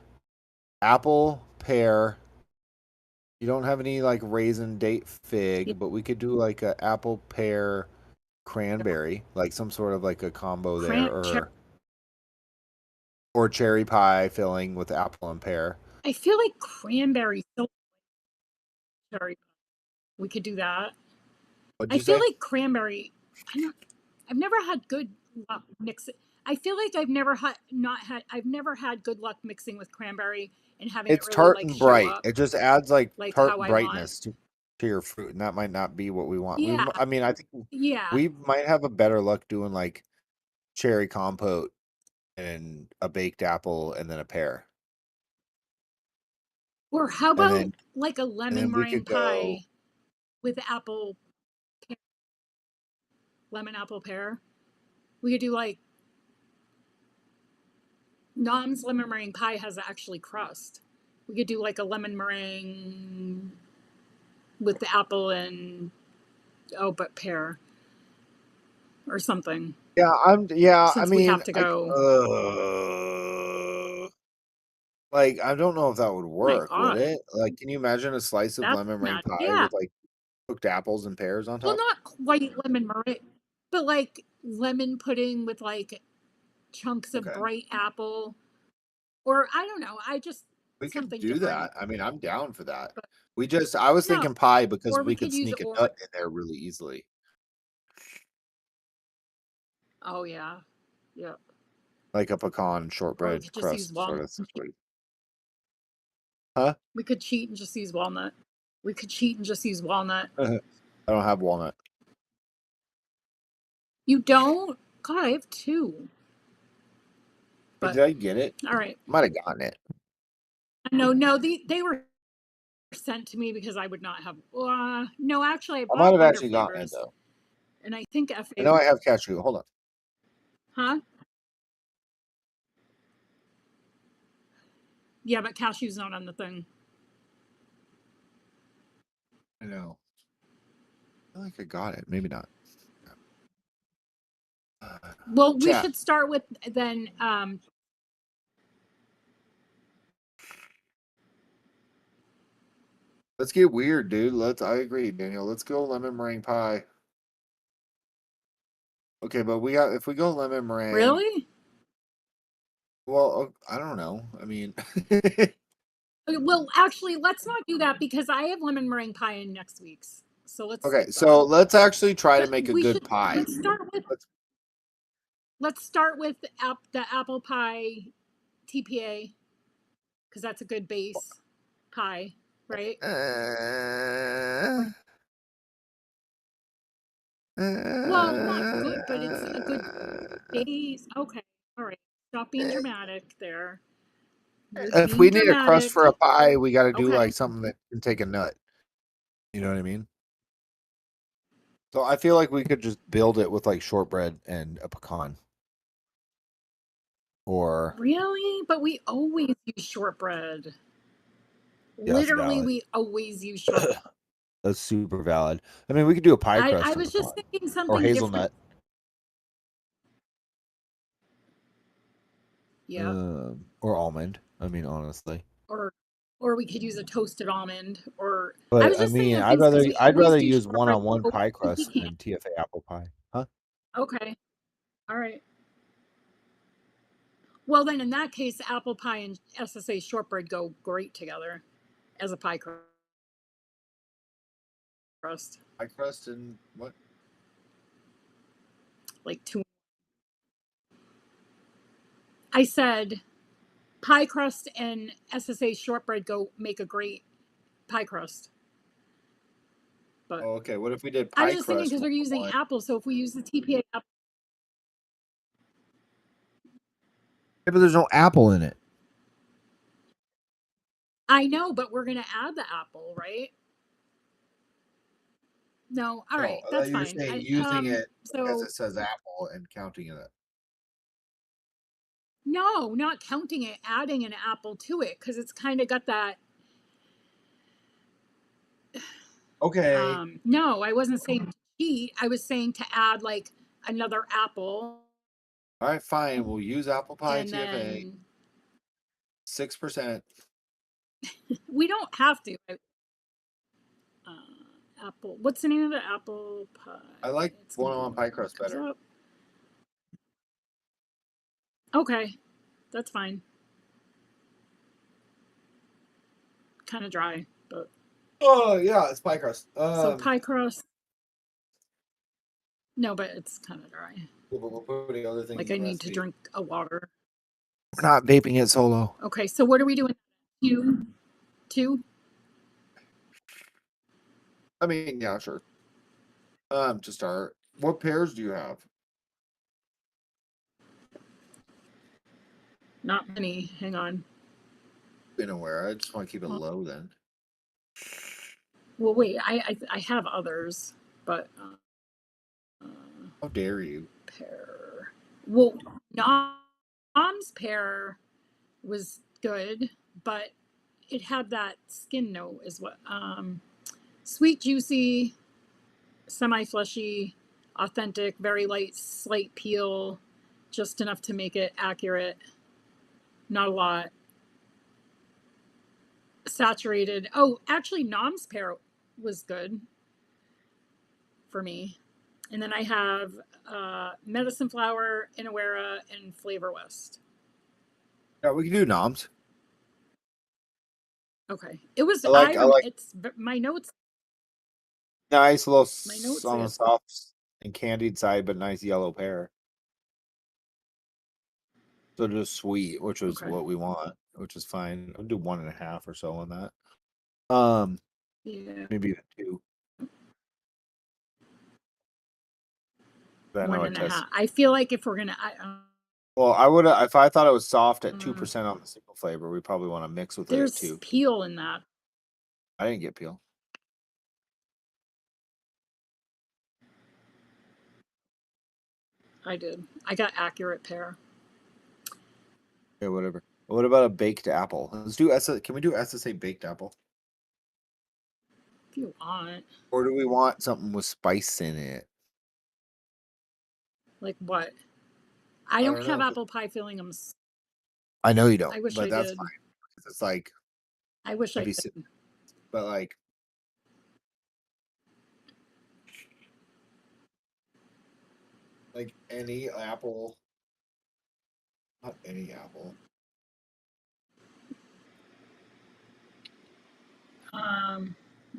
Apple, pear. You don't have any like raisin, date, Yeah, fig, but we could do like a apple, pear, cranberry, like some sort of like a combo there, cherry. or cherry pie filling with apple and pear. I feel like cranberry so cherry. We could do that. What'd I you feel say? like cranberry. I don't. I've never had good luck mixing. I feel like I've never had not had. I've never had good luck mixing with cranberry and having it It's really tart like and show bright. up It just adds like like tart how and I want. brightness to your fruit, and that might not be what we want. Yeah. I mean, I think Yeah. we might have a better luck doing like cherry compote and a baked apple and then a pear, Or how and about then like a and lemon then we meringue could go. pie with lemon apple pear? We could do like Nom's lemon meringue pie has actually crust. We could do like a lemon meringue with the apple and but pear or something. Yeah. I Since we mean, have to go. like I don't know if that would My work. Would God, it? Like, can you imagine a slice of that's lemon meringue mad. pie Yeah. with like cooked apples and pears on Well, top? not quite lemon meringue, but like lemon pudding with like chunks of Okay, bright apple, or I don't know. I just we could something do different. that. I mean, I'm down for that. But I was no, thinking pie because or we we could could use sneak a orange. nut in there really easily. Oh yeah, yeah. Like a pecan Or we shortbread could just use crust sort walnut. of situation. Huh? We could cheat and just use walnut. We could cheat and just use walnut. I don't have walnut. You don't? God, I have 2. But Did I get it? all right. Might have gotten it. No, they were sent to me because I would not have. No, actually, I I might bought have Wonder actually gotten it Flavors, though. and I think I FA. know I have cashew. Hold on. Huh? Yeah, but cashew's not on the thing. I know. I feel like I got it. Maybe not. Well, we Chat. should start with then. Let's get weird, dude. I agree, Daniel. Let's go lemon meringue pie. Okay, but if we go lemon meringue. Really? Well, I don't know. I mean, Well, actually, let's not do that because I have lemon meringue pie in next week's. So let's. okay. skip So that. let's actually try to But make a we good should. pie. Let's start with the apple pie TPA because that's a good base pie, right? Well, not good, but it's a good base. Okay, all right. Stop being dramatic there. You're If being we need a crust dramatic. for a pie, we got to do Okay. like something that can take a nut. You know what I mean? So I feel like we could just build it with like shortbread and a pecan. Or Really? But we always use shortbread. Yeah, that's Literally, valid. we always use shortbread. That's super valid. I mean, we could do a pie crust I of was just pecan thinking or something hazelnut, different. Yeah. or almond. I mean, honestly. Or we could use a toasted almond. Or I was But I just thinking mean, of things because we I'd always rather do use shortbread. one-on-one Oh, pie we crust can't. than TFA apple pie. Huh? Okay. All right. Well, then in that case, apple pie and SSA shortbread go great together as a pie crust. Pie crust and what? Like 2. I said pie crust and SSA shortbread go make a great pie crust. But Oh, okay. What if we did I was pie just thinking crust because we're using one? apples, so if we use the TPA apple, Yeah, but there's no apple in it. I know, but we're gonna add the apple, right? No, all right, No, that's you're fine. saying using it as So it says apple and counting it. no, not counting it, adding an apple to it because it's kind of got that. Okay. No, I wasn't saying to cheat. I was saying to add like another apple, All right, fine. We'll use apple pie and TFA. then 6%. we don't have to. Apple. What's the name of the apple pie? I like It's one-on-one pie crust comes better. up. Okay, that's fine. Kind of dry, but Oh yeah, it's pie crust. so pie crust. No, but it's kind of dry. We're putting other things Like in I the need to recipe. drink a water. We're not vaping it solo. Okay, so what are we doing? Two? I mean, yeah, sure. To start, what pairs do you have? Not many. Hang on. Been aware. I just want to keep it low then. Well, wait. I have others, but How dare you? pear. Well, Nom's pear was good, but it had that skin note. Is what sweet, juicy, semi-fleshy, authentic, very light, slight peel, just enough to make it accurate. Not a lot. Saturated. Oh, actually, Nom's pear was good for me. And then I have Medicine Flower, Inawera, and Flavor West. Yeah, we can do noms. Okay, it was. I like. It's my notes. Nice little My notes on the say- soft and candied side, but nice yellow pear. So just sweet, which is Okay. what we want. which is fine. I'll do 1.5 or so on that. Yeah. Maybe 2. But I know I 1.5. tested. I feel like if we're gonna, Well, I would if I thought it was soft at 2% on the single flavor, we probably want to mix with it at there's 2. peel in that. I didn't get peel. I did. I got accurate pear. Yeah, whatever. What about a baked apple? Let's do Can we do SSA baked apple? If you want. Or do we want something with spice in it? Like what? I don't have know. apple pie filling. I know you don't. I wish but I that's did. fine. It's like I wish I did. But like any apple. Not any apple.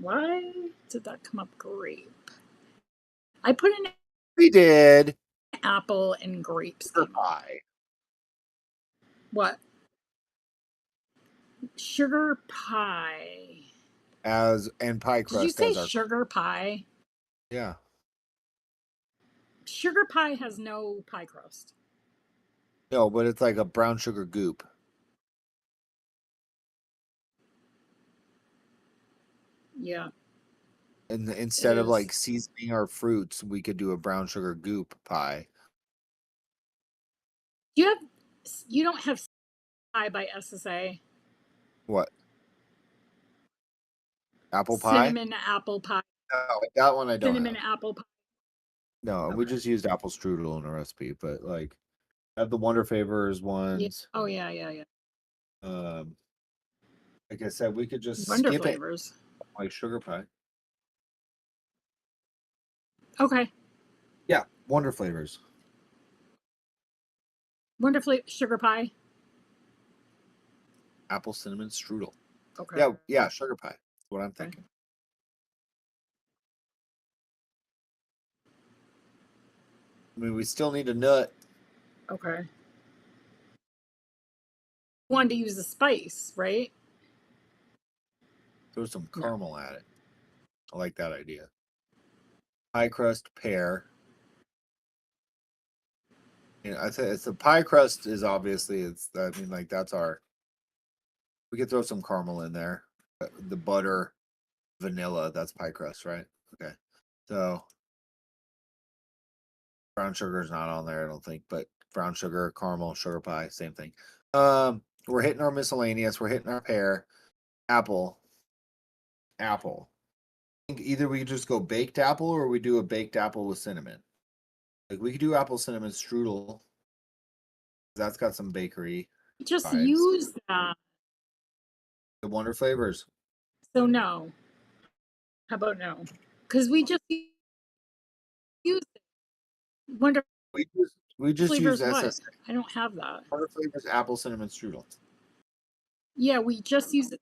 Why did that come up grape? I put an We did. apple and grapes. Sugar pie. What? Sugar pie. And pie crust. Did you say as our, sugar pie? Yeah. Sugar pie has no pie crust. No, but it's like a brown sugar goop. Yeah. And instead of like seasoning our fruits, we could do a brown sugar goop pie. You don't have pie by SSA? What? Apple pie? Cinnamon apple pie. No, that one I don't Cinnamon have. apple pie. No, Okay. we just used apple strudel in a recipe, but like I have the Wonder Favors ones. Yeah. Oh yeah. Like I said, we could just Wonder skip flavors. it like sugar pie. Okay. Yeah, Wonder Flavors. Wonder sugar pie. Apple cinnamon strudel. Okay. Yeah, sugar pie. That's what I'm thinking. I mean, we still need a nut. Okay. Wanted to use the spice, right? Throw some caramel at it. I like that idea. Pie crust pear. I say it's the pie crust is obviously that's our. We could throw some caramel in there. The butter, vanilla, that's pie crust, right? Okay. So brown sugar is not on there, I don't think, but brown sugar, caramel, sugar pie, same thing. We're hitting our miscellaneous, we're hitting our pear, apple. I think either we just go baked apple or we do a baked apple with cinnamon. Like we could do apple cinnamon strudel. That's got some bakery. Just vibes. use that. The Wonder Flavors. So no. How about no? Because we just use it. Wonder We just flavors use what? SSA. I don't have that. Wonder Flavors apple cinnamon strudel. Yeah, we just use it.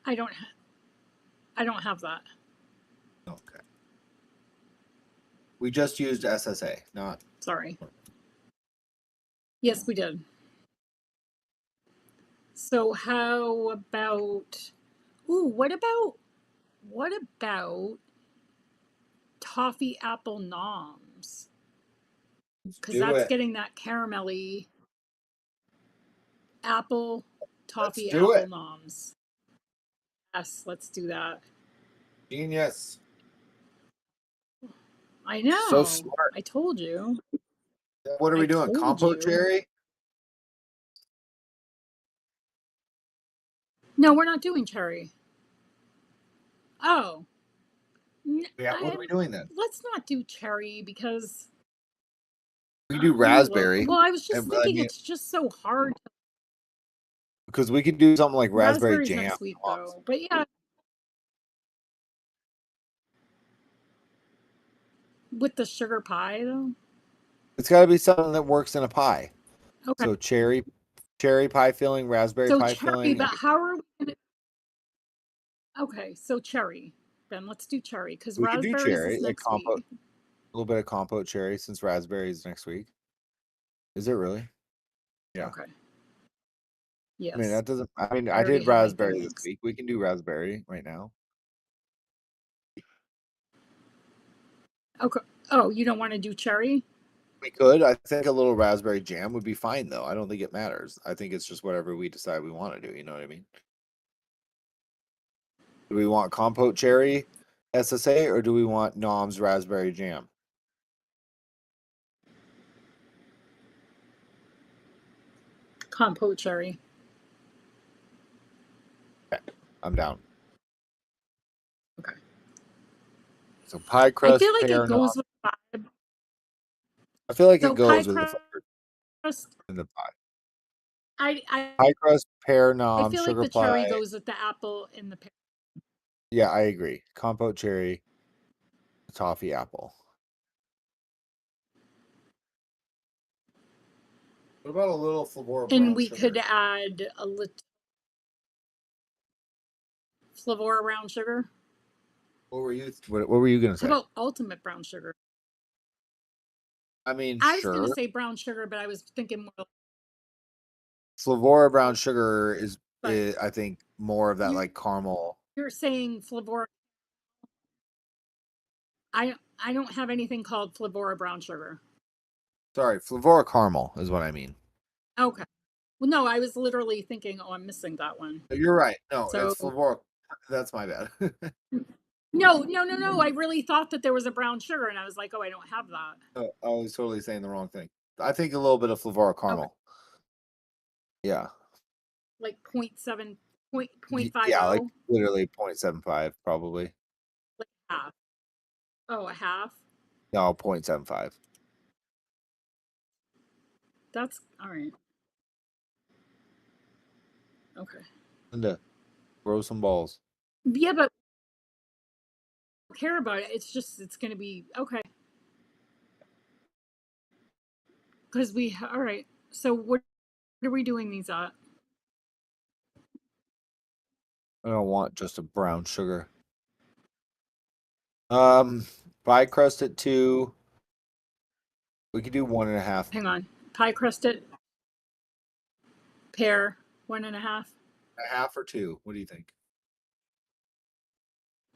I don't have that. Okay. We just used SSA, not. Sorry. Yes, we did. So how about? Ooh, what about toffee apple noms? Because that's getting that caramelly apple toffee apple noms. Yes, let's do that. Genius. I know. So smart. I told you. What are we doing? Compote cherry? No, we're not doing cherry. Oh. Yeah, what are we doing then? Let's not do cherry because we do raspberry. Well, I was just thinking it's just so hard. Because we could do something like raspberry jam. Next week, though. But yeah. With the sugar pie, though? It's got to be something that works in a pie. Okay. So cherry pie filling, raspberry pie filling. But how are we going to... Okay, so cherry. Then let's do cherry because raspberries is next week. A little bit of compote cherry since raspberry is next week. Is it really? Yeah. Okay. I mean, Yes. that doesn't. I mean, I I already did have my raspberry this thanks. week. We can do raspberry right now. Okay. Oh, you don't want to do cherry? We could. I think a little raspberry jam would be fine, though. I don't think it matters. I think it's just whatever we decide we want to do. You know what I mean? Do we want compote cherry SSA or do we want Nom's raspberry jam? Compote cherry. I'm down. Okay. So pie I crust, feel like pear it Nom. goes with vibe. I feel like it So pie goes with the flavor crust. in the pie. I Pie crust, pear I Nom, feel like sugar the cherry pie. goes with the apple and the pear. Yeah, I agree. Compote cherry, toffee apple. What about a little Flavor And brown we could sugar? add a little Flavor brown sugar. What were you gonna How say? about ultimate brown sugar? I mean, I was gonna sure. say brown sugar, but I was thinking more. Flavor brown sugar But is, I think, more of that you like caramel. you're saying Flavor. I don't have anything called Flavor brown sugar. Sorry, Flavor caramel is what I mean. Okay. Well, no, I was literally thinking, oh, I'm missing that one. You're right. No, it's So Flavor. That's my bad. no. I really thought that there was a brown sugar, and I was like, oh, I don't have that. Oh, I was totally saying the wrong thing. I think a little bit of Flavor Okay. caramel. Yeah. Like 0.7, 0.50, Yeah, like literally 0.75 probably. like half. Oh, a half. No, 0.75. That's all right. Okay. Linda, grow some balls. Yeah, but I don't care about it. It's just it's gonna be okay because all right. So what are we doing these at? I don't want just a brown sugar. Um, pie crust at 2. We could do 1.5. Hang on. Pie crusted pear 1.5 A half or 2. What do you think?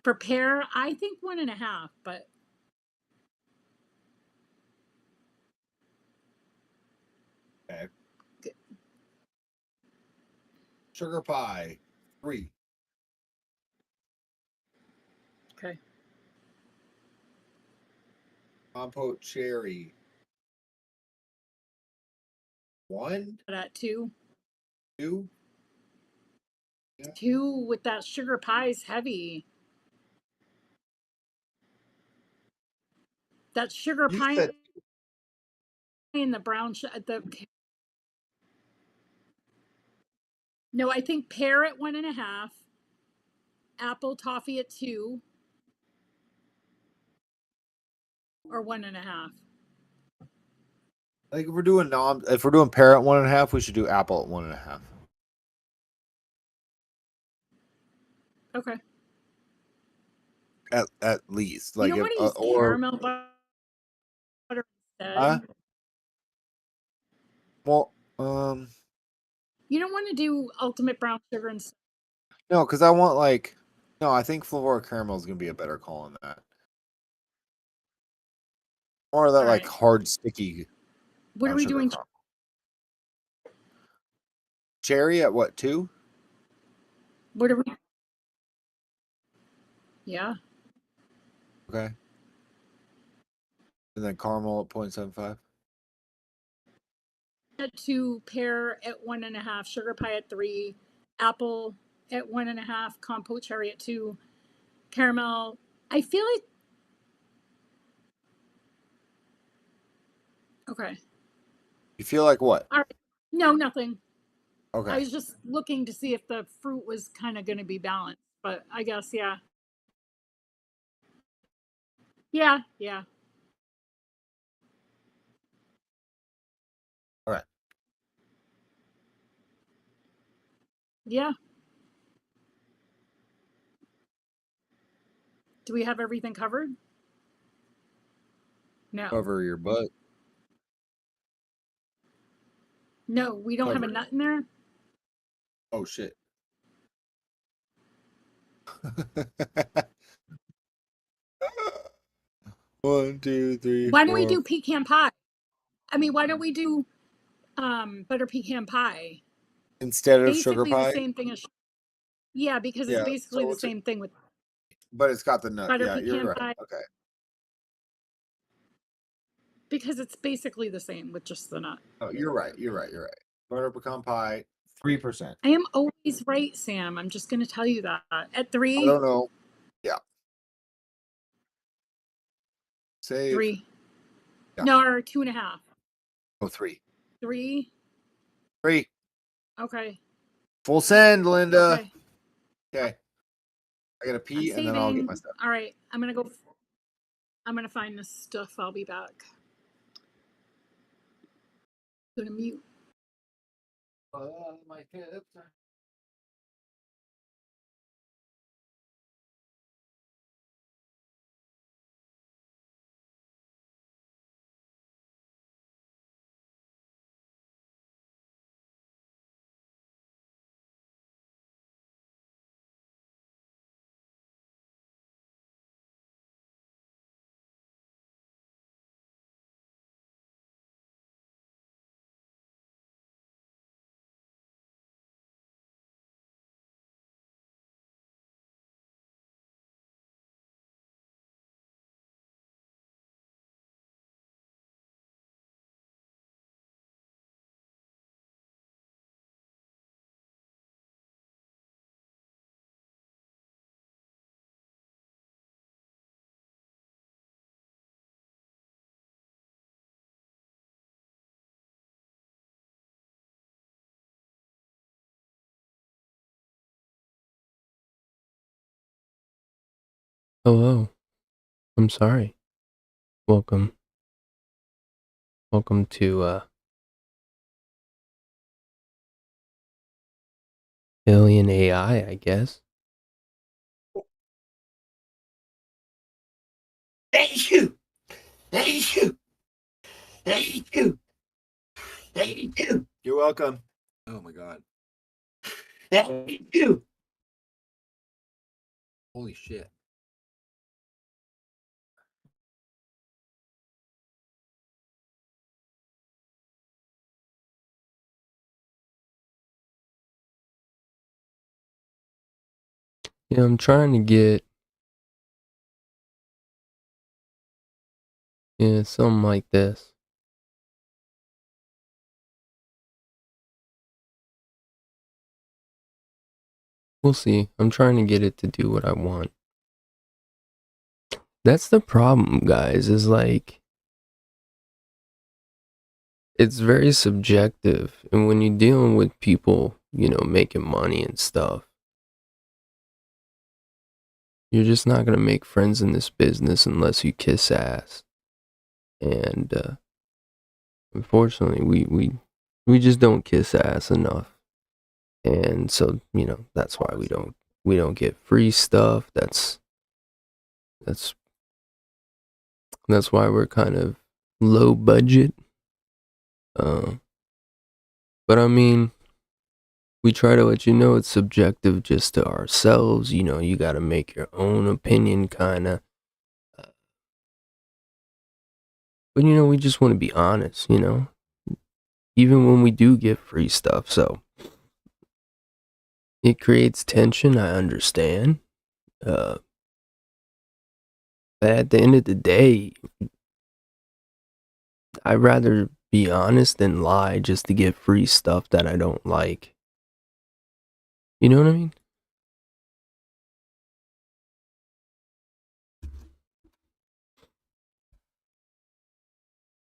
for pear. I think 1.5, but Okay. Sugar pie 3. okay. Compote cherry 1, But at 2, 2. 2 with that sugar pie is heavy. That sugar You pie said and the brown the no, I think pear at 1.5, apple toffee at 2, or 1.5. like if we're doing pear at 1.5, we should do apple at 1.5. Okay. At least, You like don't if want to use or caramel butter huh? instead. Well, You don't want to do ultimate brown sugar instead. no, because I want like no. I think Flavor caramel is gonna be a better call on that. More of that All like right. hard sticky What are brown we sugar doing? caramel. Cherry at what 2? What are we? Yeah. Okay, and then caramel at 0.75. At 2, pear at 1.5, sugar pie at 3, apple at 1.5, compote cherry at 2, caramel. I feel like okay. You feel like what? All right. No, nothing. I Okay, was just looking to see if the fruit was kind of going to be balanced, but I guess yeah. Yeah. all right. Yeah. Do we have everything covered? No. Cover your butt. No, we don't have a Cover. nut in there. Oh shit. 1, 2, 3, Why don't we 4. do pecan pie? I mean, why don't we do butter pecan pie? Instead of sugar Basically the pie? same thing as yeah, because it's Yeah. basically So the same thing with but it's got the nut. butter Yeah, you're pecan right. pie Okay. because it's basically the same with just the nut. Oh, you're right. You're right. You're right. Butter pecan pie, 3%. I am always right, Sam. I'm just going to tell you that. At I 3, don't know. Yeah. Save. 3. Yeah. No, or 2.5. Oh, 3. 3. 3. Okay. Full send, Linda. Okay. Okay. I gotta I'm pee and then I'll get saving. my stuff. All right. I'm going to go. I'm going to find this stuff. I'll be back. Going to mute. My hips are... Hello. I'm sorry. Welcome. Welcome to Alien AI, I guess. Thank you. Thank you. Thank you. Thank you. You're welcome. Oh my god. Thank you. Holy shit. Yeah, I'm trying to get something like this. We'll see. I'm trying to get it to do what I want. That's the problem, guys, is like it's very subjective. And when you're dealing with people, making money and stuff, you're just not going to make friends in this business unless you kiss ass. And unfortunately, we just don't kiss ass enough. And so, that's why we don't get free stuff. That's why we're kind of low budget. But I mean, we try to let you know it's subjective just to ourselves. You got to make your own opinion, kind of. But we just want to be honest. Even when we do get free stuff. So it creates tension. I understand. But at the end of the day, I'd rather be honest than lie just to get free stuff that I don't like. You know what I mean?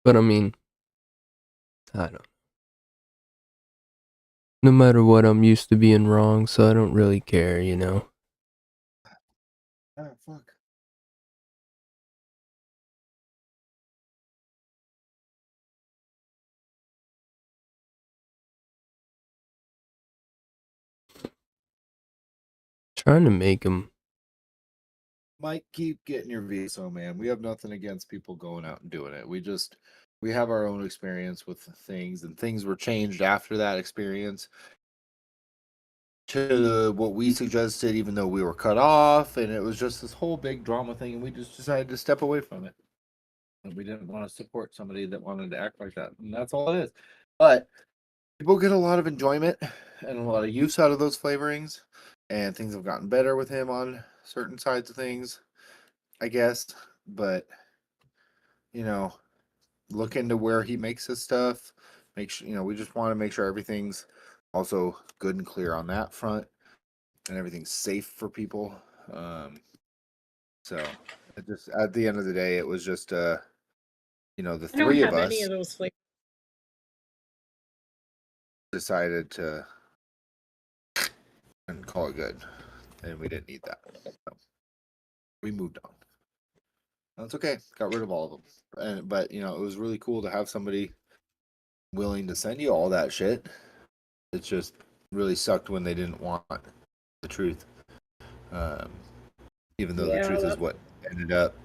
But I mean, I don't. No matter what, I'm used to being wrong, so I don't really care, Ah, fuck. Trying to make them. Mike, keep getting your VSO, man. We have nothing against people going out and doing it. We have our own experience with things, and things were changed after that experience. to what we suggested, even though we were cut off, and it was just this whole big drama thing, and we just decided to step away from it. And we didn't want to support somebody that wanted to act like that, and that's all it is. But people get a lot of enjoyment and a lot of use out of those flavorings, and things have gotten better with him on certain sides of things, I guess. But you know, look into where he makes his stuff. Make sure, we just want to make sure everything's also good and clear on that front, and everything's safe for people. So it just at the end of the day, it was just the I don't three of have any us of those flavors. decided to and call it good, and we didn't need that. So we moved on. That's okay. Got rid of all of them, but it was really cool to have somebody willing to send you all that shit. It just really sucked when they didn't want the truth, even though the truth is what ended up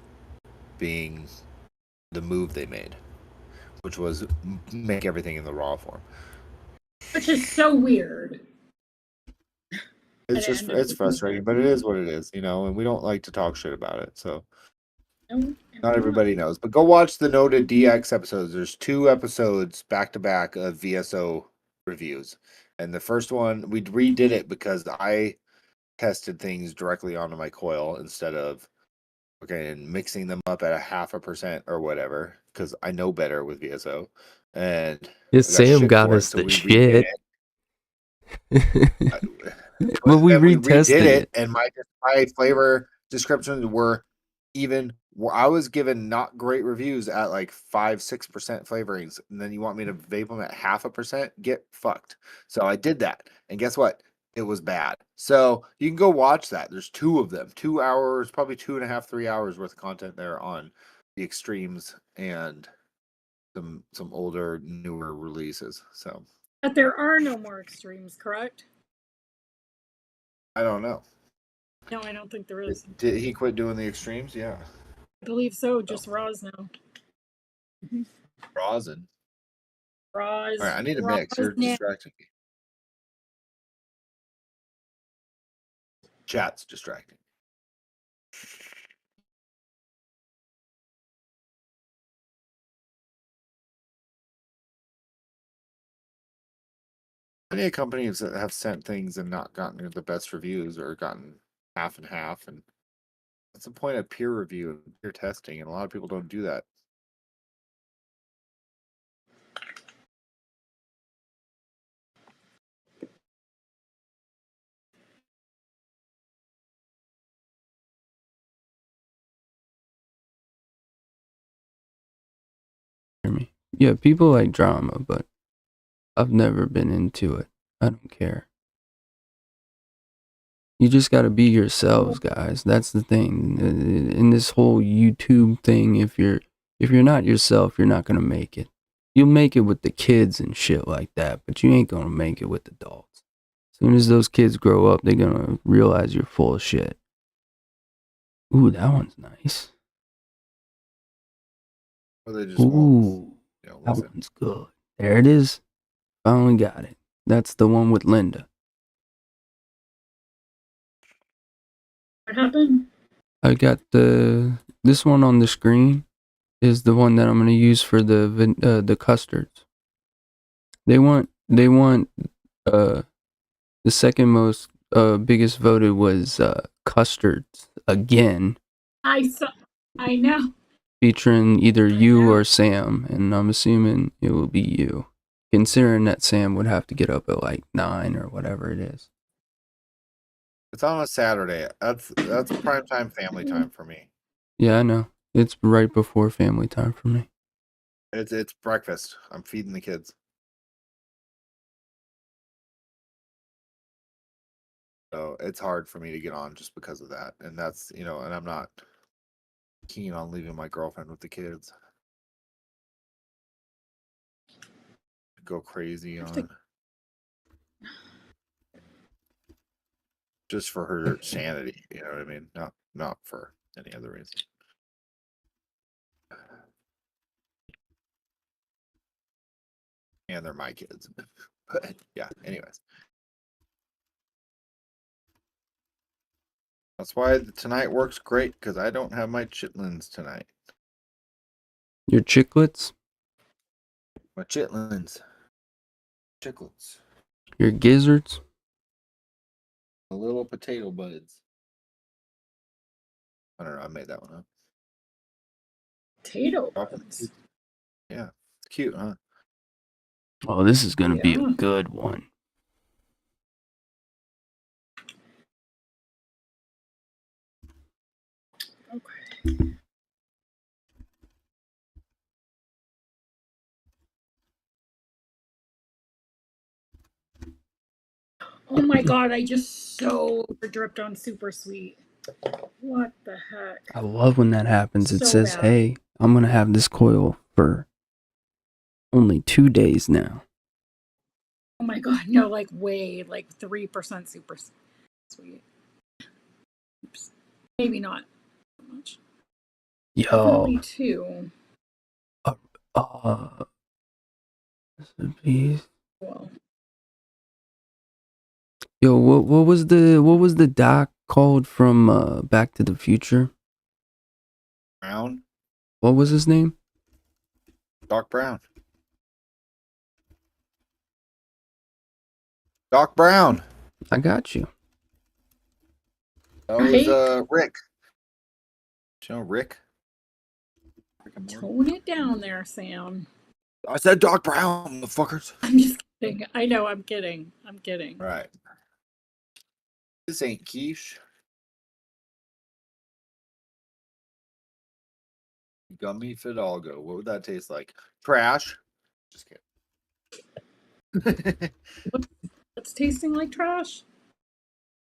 being the move they made, which was make everything in the raw form. Which is so weird. It's frustrating, but it is what it is, and we don't like to talk shit about it. So not everybody knows, but go watch the Noted DX episodes. There's 2 episodes back to back of VSO reviews, and the first one we redid it because I tested things directly onto my coil instead of and mixing them up at 0.5% or whatever, because I know better with VSO. And Sam got us the shit. Well, we retested it, and my flavor descriptions were I was given not great reviews at like 5-6% flavorings, and then you want me to vape them at 0.5%? Get fucked. So I did that, and guess what? It was bad. So you can go watch that. There's 2 of them, 2 hours, probably 2.5, 3 hours worth of content there on the extremes and some older, newer releases. So, but there are no more extremes, correct? I don't know. No, I don't think there is. Did he quit doing the extremes? Yeah. I believe so. Just Raws now. Rosin. Raws. All right, I need a mix. You're distracting me. Chat's distracting. Many companies that have sent things and not gotten the best reviews or gotten half and half, and that's the point of peer review and peer testing, and a lot of people don't do that. Yeah, people like drama, but I've never been into it. I don't care. You just got to be yourselves, guys. That's the thing. In this whole YouTube thing, if you're not yourself, you're not gonna make it. You'll make it with the kids and shit like that, but you ain't gonna make it with adults. As soon as those kids grow up, they're gonna realize you're full of shit. Ooh, that one's nice. Or they just won't, that one's good. There it is. Finally got it. That's the one with Linda. What happened? I got this one on the screen is the one that I'm gonna use for the custards. They want the second most biggest voted was custards again. I know. Featuring either you or Sam, and I'm assuming it will be you. Considering that Sam would have to get up at like 9 or whatever it is. It's on a Saturday. That's prime time family time for me. Yeah, I know. It's right before family time for me. It's breakfast. I'm feeding the kids. So it's hard for me to get on just because of that. And that's, and I'm not keen on leaving my girlfriend with the kids. Go crazy on just for her sanity, you know what I mean? Not for any other reason. And they're my kids. But yeah, anyways. That's why tonight works great, because I don't have my chitlins tonight. Your chiclets? My chitlins. Chiclets. Your gizzards? The little potato buds. I don't know, I made that one up. Potato buds. Yeah. It's cute, huh? Oh, this is gonna be Yeah. a good one. Okay. Oh my god, I just so dripped on super sweet. What the heck? I love when that happens. It So says, bad. hey, I'm gonna have this coil for only 2 days now. Oh my god, no, like way, like 3% super sweet. Oops. Maybe not so much. Yo. Definitely 2. Recipes. Well, Yo, what was the doc called from Back to the Future? Brown? What was his name? Doc Brown. Doc Brown. I got you. That was Rick. Do you know Rick? Rick and Morty? tone it down there, Sam. I said Doc Brown, motherfuckers. I'm just kidding. I know, I'm kidding. I'm kidding. All right. This ain't quiche. Gummy Fidalgo. What would that taste like? Trash. Just kidding. What's tasting like trash?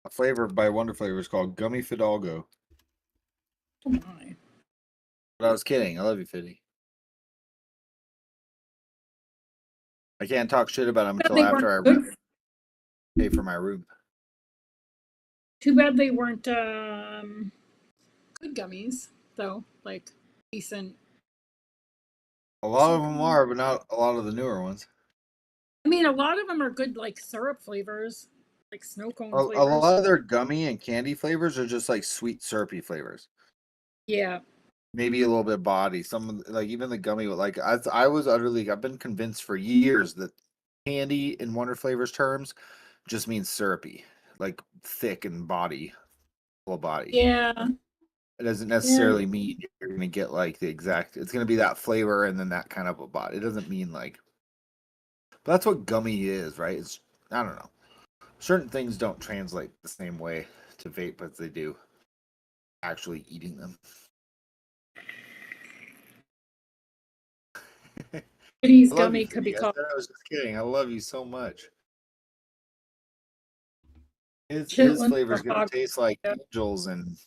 A flavor by Wonder Flavor is called Gummy Fidalgo. Oh my. But I was kidding. I love you, Fiddy. I can't talk shit about them until They after I weren't good. pay for my room. Too bad they weren't good gummies, though. Like decent. A lot of them are, but not a lot of the newer ones. I mean, a lot of them are good, like syrup flavors, like snow cone A flavors. lot of their gummy and candy flavors are just like sweet syrupy flavors. Yeah. Maybe a little bit body. Some like even the gummy. Like I was utterly. I've been convinced for years that candy in Wonder Flavors terms just means syrupy, like thick and body, full body. Yeah. It doesn't necessarily mean you're gonna get like the exact. It's gonna be that flavor and then that kind of a body. It doesn't mean like. But that's what gummy is, right? It's I don't know. Certain things don't translate the same way to vape as they do actually eating them. Kitty's I love gummy you, could be Fiddy. I called said I was just kidding. I love you so much. His chitlin flavor is or gonna hog. taste like angels and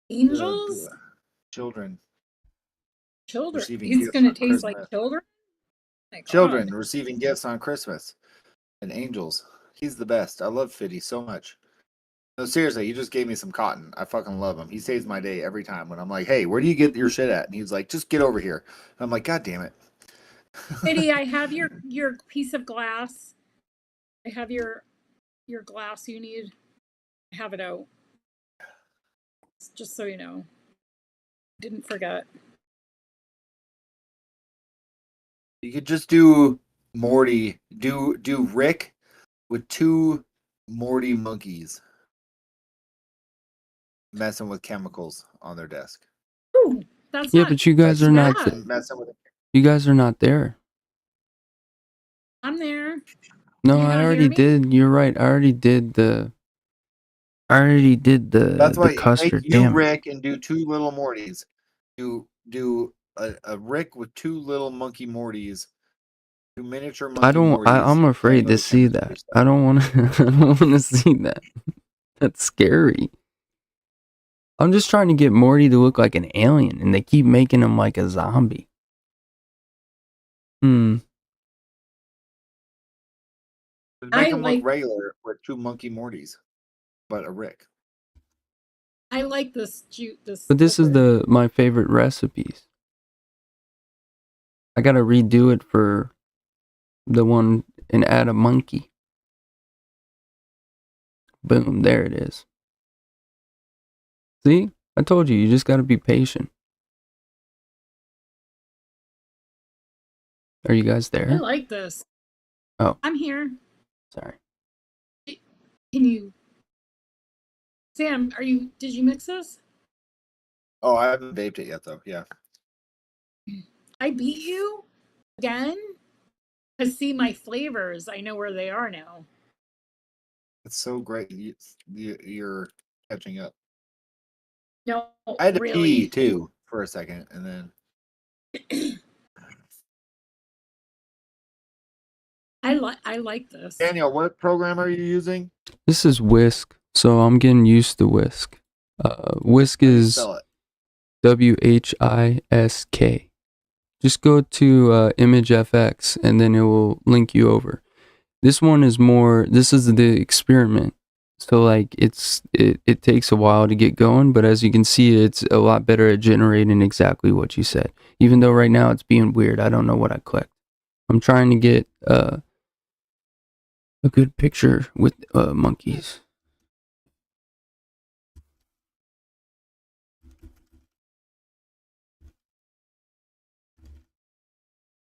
Angels? children Children. receiving He's gifts gonna on taste like Christmas. children? My Children God. receiving gifts on Christmas and angels. He's the best. I love Fiddy so much. No, seriously, he just gave me some cotton. I fucking love him. He saves my day every time when I'm like, "Hey, where do you get your shit at?" And he's like, "Just get over here." And I'm like, "God damn it." Kitty, I have your piece of glass. I have your glass you need. I have it out. Just so you know. Didn't forget. You could just do Morty, do Rick with 2 Morty monkeys messing with chemicals on their desk. Ooh, that's Yeah, not but you guys are not. bad. Messing with. You guys are not there. I'm there. No, You I not hear already me? did. You're right. I already did the That's why custard. you Damn it. Rick and do 2 little Mortys. Do a Rick with 2 little monkey Mortys. 2 miniature monkey I don't. Mortys I'm playing afraid with to the see chemistry that. stuff. I don't want to. I don't want to see that. That's scary. I'm just trying to get Morty to look like an alien, and they keep making him like a zombie. Just make I him look like regular with 2 monkey Mortys, but a Rick. this jute this But this is liquid. my favorite recipes. I gotta redo it for the one and add a monkey. Boom, there it is. See? I told you just got to be patient. Are you guys I there? like this. Oh, I'm here. sorry. Can you, Sam? Did you mix this? Oh, I haven't vaped it yet, though. Yeah. I beat you again. Cause see my flavors. I know where they are now. It's so great. You're catching up. No, I had to pee, really. too, for a second, and then... I like this. Daniel, what program are you using? This is Whisk, so I'm getting used to Whisk. Whisk How do you is spell it? WHISK. Just go to ImageFX and then it will link you over. This one is more, this is the experiment. So like it takes a while to get going, but as you can see, it's a lot better at generating exactly what you said. Even though right now it's being weird, I don't know what I clicked. I'm trying to get a good picture with monkeys.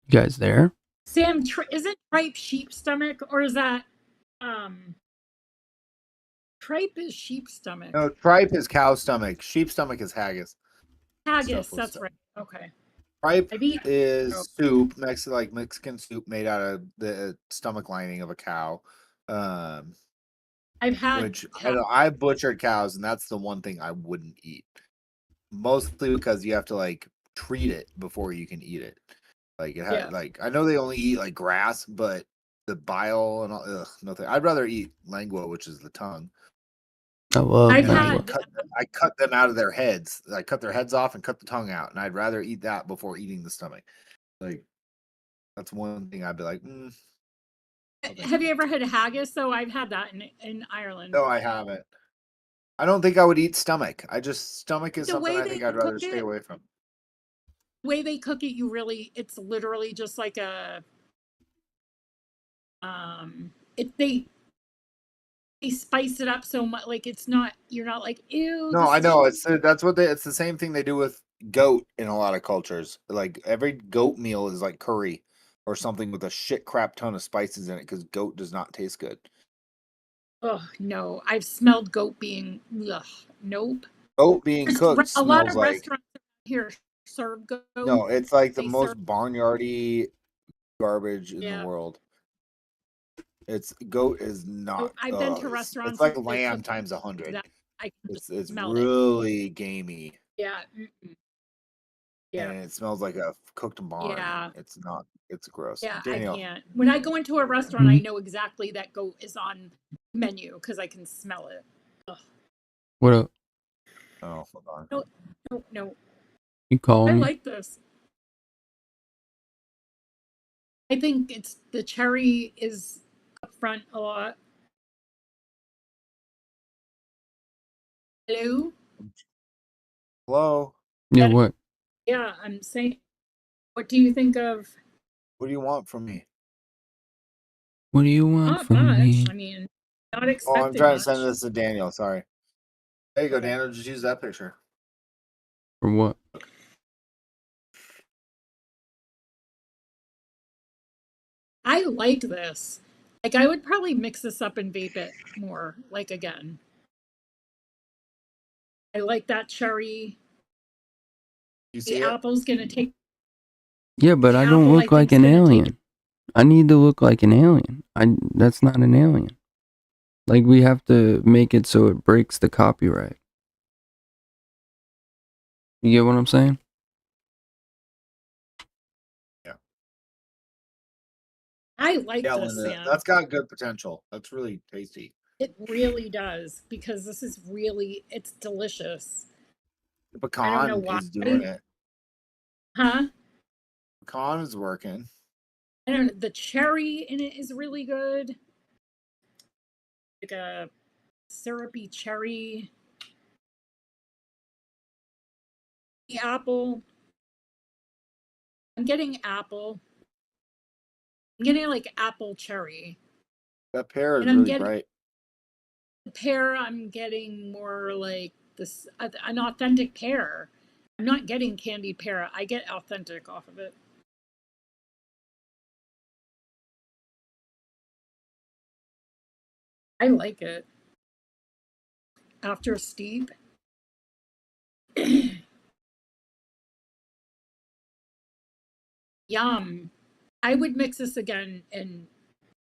You guys there? Sam, isn't tripe sheep stomach or is that tripe is sheep stomach? No, tripe is cow stomach. Sheep stomach is haggis. Haggis, Stuff with that's stuff. right. Okay. Tripe I've eaten. is soup, Mexican soup made out of the stomach lining of a cow. I've had Which I butchered cows, and that's the one thing I wouldn't eat. Mostly because you have to like treat it before you can eat it. Like it had like I know they only eat like grass, but the bile and all, ugh, nothing. I'd rather eat lengua, which is the tongue. I love I've And lengua. had I cut them out of their heads. I cut their heads off and cut the tongue out, and I'd rather eat that before eating the stomach. Like that's one thing I'd be like. Have you ever had haggis? So I've had that in Ireland. No, I haven't. I don't think I would eat stomach. Stomach is The something way I think they I'd rather cook stay it, away from. the way they cook it, it's literally just like a they spice it up so much, like it's not, you're not like, ew, No, this I is know it's the same thing they do with goat in a lot of cultures. Like every goat meal is like curry or something with a shit crap ton of spices in it because goat does not taste good. oh no, I've smelled goat being ugh, nope. Goat being cooked A lot smells of like restaurants here serve goat. no, it's like the They most serve, barnyardy garbage in the yeah. world. It's goat is not. I've been to It's restaurants like where they lamb cook times 100. that I can just It's smell it. really gamey. Yeah. Yeah. And it smells like a cooked barn, Yeah. and it's gross. Yeah, I Daniel, can't. When I go into a restaurant, I know exactly that goat is on menu because I can smell it. Ugh. What up? oh, hold on. No, no, no. You call I me? like this. I think it's the cherry is up front a lot. Hello? Hello, Yeah, what? Yeah, I'm saying, what do you think of? what do you want from me? What do you want Not from much. me? I mean, not Oh, I'm expecting trying to send much. this to Daniel. Sorry. There you go, Daniel. Just use that picture. For what? I like this. Like, I would probably mix this up and vape it more, like again. I like that cherry. You The see it? apple's gonna take Yeah, but the I don't apple, I look like think, is an gonna take. alien. I need to look like an alien. That's not an alien. Like we have to make it so it breaks the copyright. You get what I'm saying? Yeah. I like Yeah, this, Linda. Sam. That's got good potential. That's really tasty. It really does because this is really, it's delicious. The I don't know pecan why. is doing it. Huh? Pecan is working. I don't know. The cherry in it is really good. Like a syrupy cherry. The apple. I'm getting apple. I'm getting like apple cherry. That pear is And I'm really getting bright. the pear, I'm getting more like this an authentic pear. I'm not getting candied pear. I get authentic off of it. I like it. After steep. Yum. I would mix this again and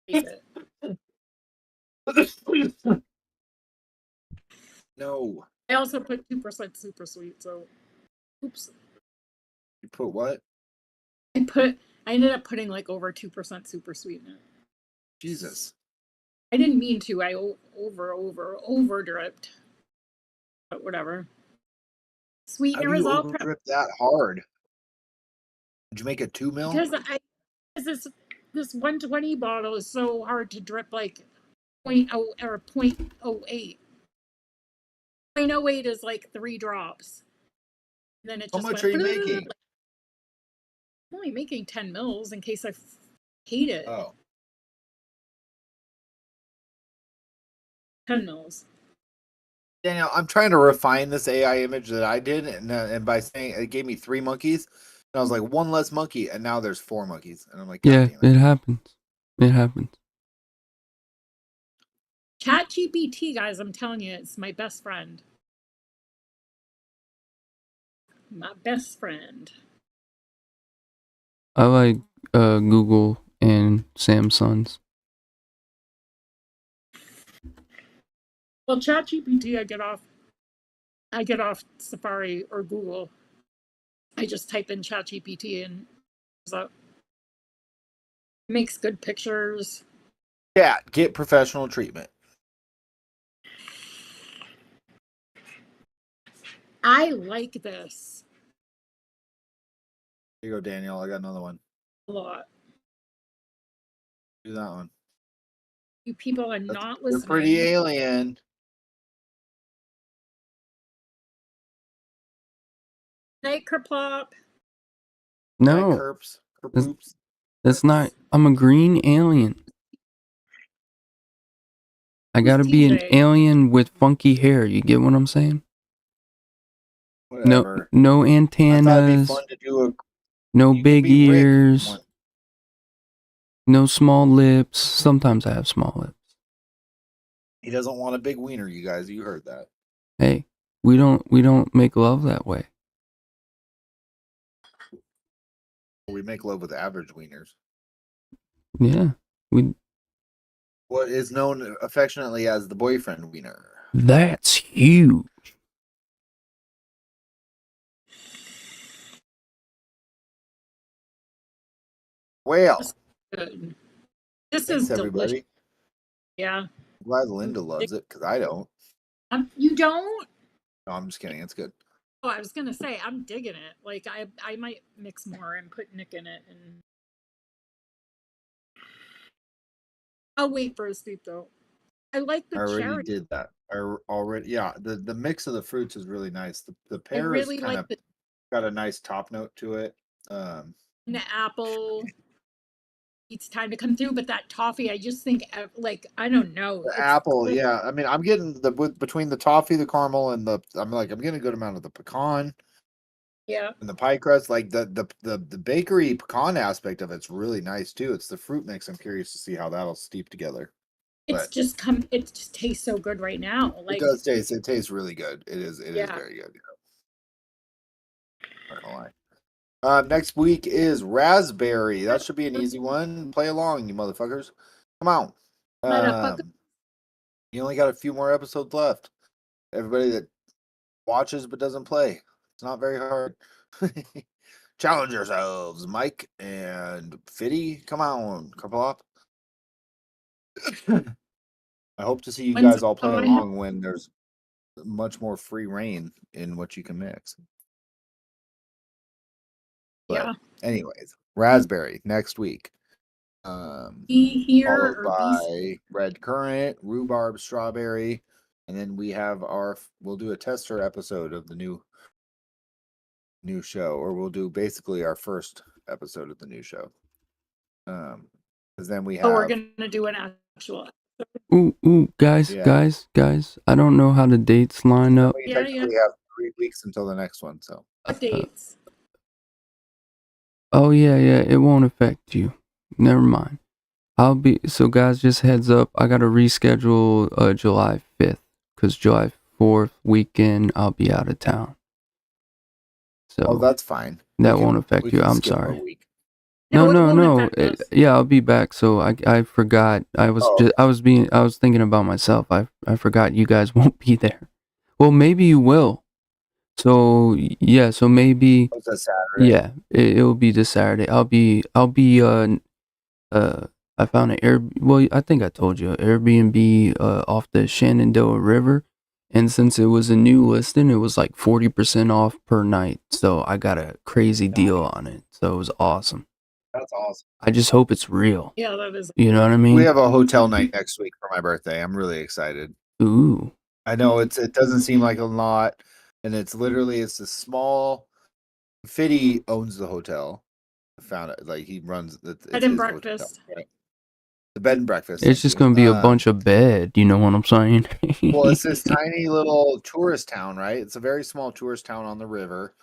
make it. No. I also put 2% super sweet, so oops. You put what? I ended up putting like over 2% super sweet in it. Jesus. I didn't mean to. I over dripped. But whatever. How Sweetener do is you all over drip that hard? Did you make it 2 mil? because this 120 bottle is so hard to drip like 0.0 or 0.08. 0.08 is like 3 drops. And then it How just much went. are you making? I'm only making 10 mils in case I hate it. Oh. 10 mils. Daniel, I'm trying to refine this AI image that I did, and by saying it gave me 3 monkeys, and I was like, 1 less monkey, and now there's 4 monkeys, and I'm like, God Yeah, damn it. it happens. It happens. ChatGPT, guys, I'm telling you, it's my best friend. My best friend. I like Google and Samsung's. Well, ChatGPT, I get off Safari or Google. I just type in ChatGPT and it makes good pictures. Yeah, get professional treatment. I like this Here you go, Daniel. I got another one. a lot. Do that one. You people are not You're listening. pretty alien. Night Kerplop. No, Right, Kerps. Kerpoops. that's not. I'm a green alien. I Who's gotta be an TJ? alien with funky hair. You get what I'm saying? Whatever. No I thought it'd be antennas. fun to do a. No You could big be Rick if you ears. want. No small lips. Sometimes I have small lips. He doesn't want a big wiener, you guys. You heard that. Hey, we don't make love that way. We make love with average wieners. Yeah, we. What is known affectionately as the boyfriend wiener. That's huge. Well, Good. This thanks is delicious. everybody. Yeah. I'm glad Linda loves it because I don't. You don't? No, I'm just kidding. It's good. Oh, I was gonna say I'm digging it. Like I might mix more and put Nick in it, and I'll wait for a steep though. I like I the already cherry. did that. Yeah. The mix of the fruits is really nice. The I pear is really kind like of got a nice top note to it. the apple. It's time to come through, but that toffee, I just think like I don't know. The It's apple, yeah. I mean, I'm getting between the toffee, the caramel, and I'm getting a good amount of the pecan yeah. and the pie crust. Like the bakery pecan aspect of it's really nice too. It's the fruit mix. I'm curious to see how that'll steep together. It's But just it just tastes so good right now. it Like does taste. It tastes really good. It is yeah. very good. Not gonna lie. Next week is raspberry. That should be an easy one. Play along, you motherfuckers. Come on. Motherfucker. You only got a few more episodes left. Everybody that watches but doesn't play. It's not very hard. Challenge yourselves, Mike and Fitty. Come on, couple up. I hope to see you guys all play along when there's much more free reign in what you can mix. But Yeah. anyways, raspberry next week. Be here Followed or be by red currant, rhubarb, strawberry, and then we'll do a tester episode of the new show, or we'll do basically our first episode of the new show. Because then we oh, we're have gonna do an actual Ooh, guys, Yeah. guys. I don't know how the dates line up. We Yeah, technically have 3 weeks until the next one, so. What dates? Oh yeah, it won't affect you. Never mind. So guys, just heads up, I gotta reschedule July 5th, because July 4th weekend I'll be out of town. So Oh, that's fine. that won't affect you. I'm skip a sorry. week. No, it won't No. affect us. Yeah, I'll be back. So I forgot. I was Oh. I was thinking about myself. I forgot you guys won't be there. Well, maybe you will. So yeah, so maybe What's that, Saturday? yeah, it'll be this Saturday. I'll be I found an well, I think I told you, Airbnb off the Shenandoah River, and since it was a new listing, it was like 40% off per night. So I got a crazy deal on it. So it was awesome. That's awesome. I just hope it's real. Yeah, that is. You know what I mean? We have a hotel night next week for my birthday. I'm really excited. Ooh. I know it doesn't seem like a lot, and it's a small. Fiddy owns the hotel. I found it, like he runs the Bed and breakfast. Hotel, right? The bed and breakfast. It's just gonna be a bunch of bed. You know what I'm saying? Well, it's this tiny little tourist town, right? It's a very small tourist town on the river.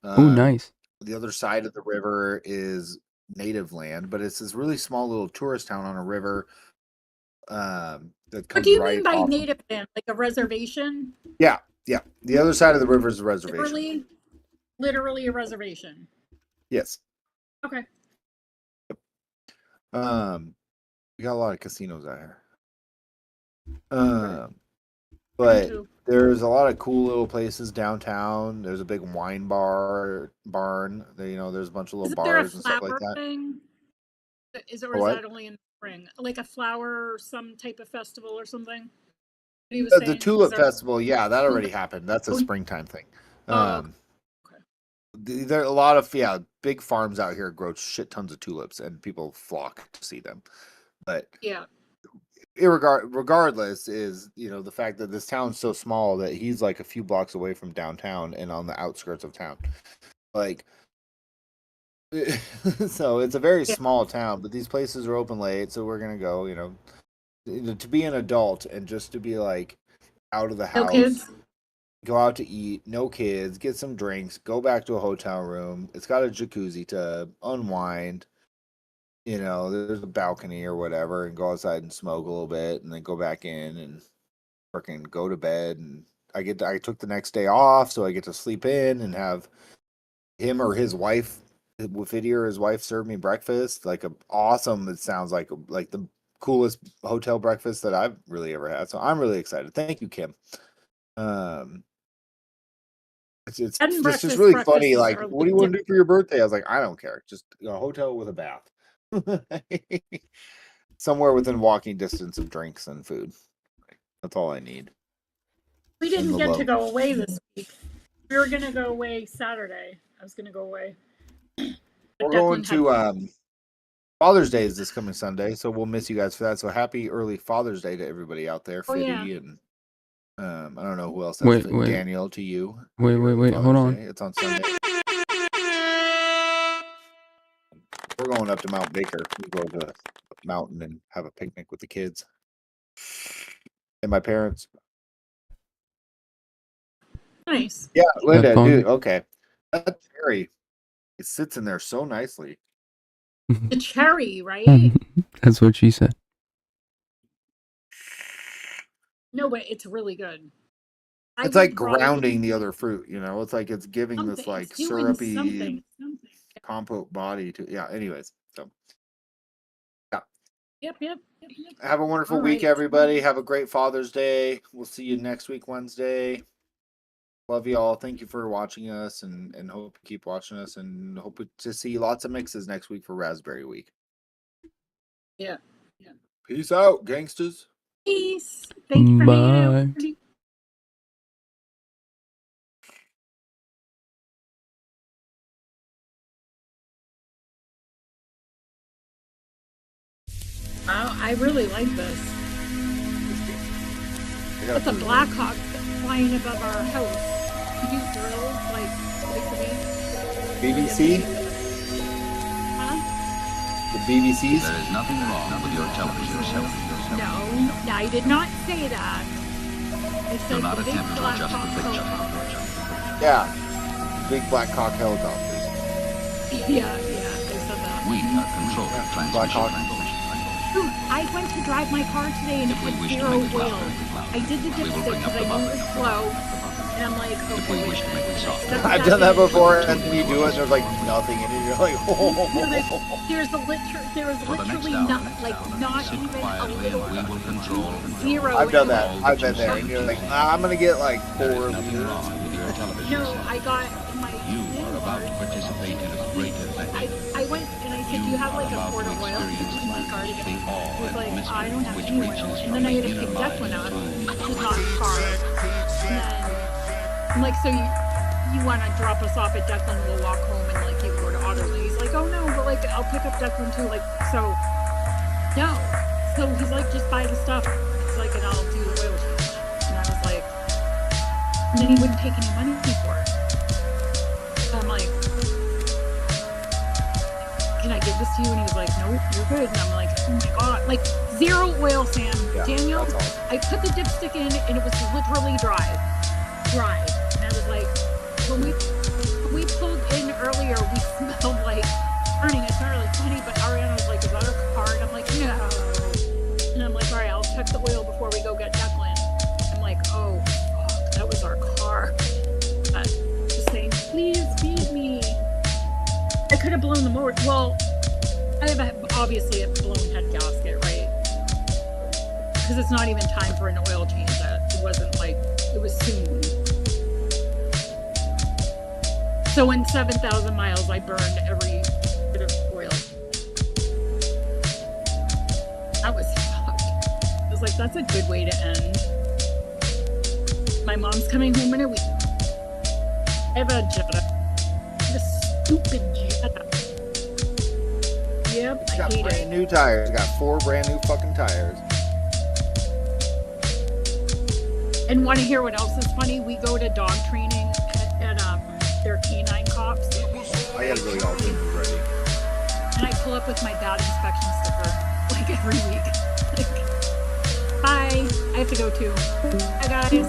Oh, nice. The other side of the river is native land, but it's this really small little tourist town on a river. That comes What do you right mean by off native land? Like a reservation? Yeah. The other side of the river is a reservation. Literally a reservation. Yes. Okay. We got a lot of casinos out here. But there's a lot of cool little places downtown. There's a big wine barn. There's a bunch of little bars and stuff like that. Thing? Is it, or is that only in the spring? Like a flower or some type of festival or something? The Tulip Festival, yeah, that already happened. That's a springtime thing. Okay. There are a lot of big farms out here grow shit tons of tulips, and people flock to see them. But yeah, regardless, is the fact that this town's so small that he's like a few blocks away from downtown and on the outskirts of town, like. So it's a very small town, but these places are open late, so we're gonna go. To be an adult and just to be like out of the house. No kids. Go out to eat, no kids, get some drinks, go back to a hotel room. It's got a jacuzzi to unwind. There's a balcony or whatever, and go outside and smoke a little bit, and then go back in and freaking go to bed. And I took the next day off, so I get to sleep in and have him or his wife, Wifidi or his wife, serve me breakfast. Like awesome. It sounds like the coolest hotel breakfast that I've really ever had. So I'm really excited. Thank you, Kim. It's just really funny. Like, what do you want to do for your birthday? I was like, I don't care. Just a hotel with a bath. Somewhere within walking distance of drinks and food. That's all I need. We didn't get to go away this week. We were going to go away Saturday. I was going to go away. We're going to Father's Day is this coming Sunday, so we'll miss you guys for that. So happy early Father's Day to everybody out there. Fiddy and I don't know who else. Wait. Daniel, to you. Wait. Hold on. It's on Sunday. We're going up to Mount Baker. We go to the mountain and have a picnic with the kids and my parents. Nice. Yeah, Linda, dude. Okay, that cherry, it sits in there so nicely. The cherry, right? That's what she said. No, but it's really good. It's like grounding the other fruit, It's like it's giving this like syrupy compote body to. Yeah. Anyways, so yeah. Yep. Have a wonderful week, everybody. Have a great Father's Day. We'll see you next week, Wednesday. Love you all. Thank you for watching us, and hope you keep watching us, and hope to see lots of mixes next week for Raspberry Week. Yeah. Peace out, gangsters. Peace. Thank you for hanging out. Wow, I really like this. It's a Black Hawk flying above our house. Could you drill like the BBC? Huh? The BBCs? There is nothing wrong with your television set. No, I did not say that. I said the big black hawk helicopters. Yeah. Big black cock helicopters. Yeah, they said that. We are controlling Black Hawk. Dude, I went to drive my car today and it had 0 oil. I did the dipstick because I knew it was slow. And I'm like, okay, wait a minute. I've done that before, and then you do it, and there's like nothing in it. You're like, oh. There was literally not even a little zero. I've done that. I've been there, and you're like, I'm gonna get like 4 liters. No, I got my. You are about to participate in a great event. I went and I said, do you have like a quart of oil in my car to get? He was like, I don't have any oil. And then I had to pick Declan up, which is not a car. And then I'm like, so you want to drop us off at Declan? We'll walk home and like you go to Otterley. He's like, oh no, but like I'll pick up Declan too. Like, so no. So he's like, just buy the stuff. He's like, and I'll do the oil change. And I was like, and then he wouldn't take any money for it. So I'm like, can I give this to you? And he was like, nope, you're good. And I'm like, oh my god, like 0 oil, Sam. Yeah, Daniel, awesome. I put the dipstick in and it was literally dry. And I was like, when we pulled in earlier, we smelled like burning. It sounded like funny, but Ariana was like, is that our car? And I'm like, no. And I'm like, all right, I'll check the oil before we go get Declan. I'm like, oh, fuck, that was our car. Just saying, please feed me. I could have blown the motor. Well, I have obviously a blown head gasket, right? Because it's not even time for an oil change. It wasn't like, it was soon. So in 7,000 miles, I burned every bit of oil. That was fucked. I was like, that's a good way to end. My mom's coming home in a week. I have a Jetta. The stupid Jetta. Yep, I Got hate brand it. new tires. Got 4 brand new fucking tires. And want to hear what else is funny? We go to dog training at their canine cops. I gotta go get all things ready. And I pull up with my bad inspection sticker like every week. Like, bye. I have to go too. Bye guys.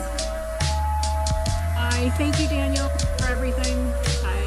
Bye. Thank you, Daniel, for everything. Bye.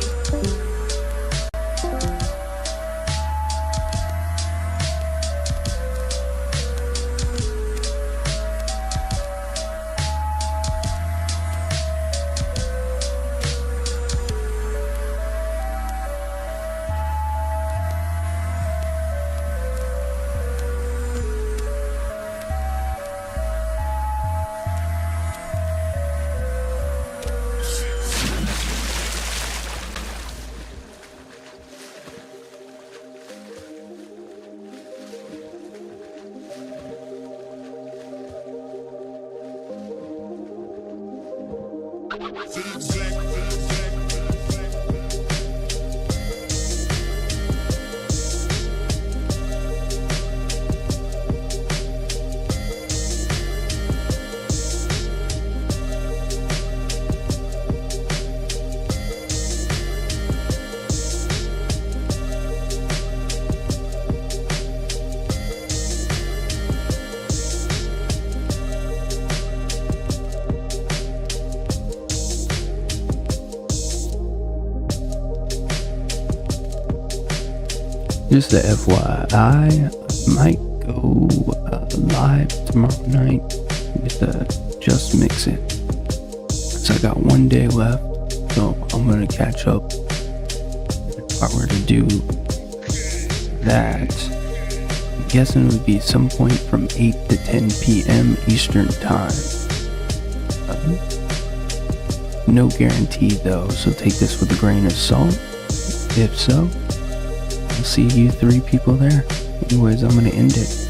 Just a FYI, I might go live tomorrow night with Just Mix It. So I got 1 day left, so I'm gonna catch up. If I were to do that, I'm guessing it would be some point from 8 to 10 p.m. Eastern Time. No guarantee though, so take this with a grain of salt. If so, I'll see you 3 people there. Anyways, I'm gonna end it.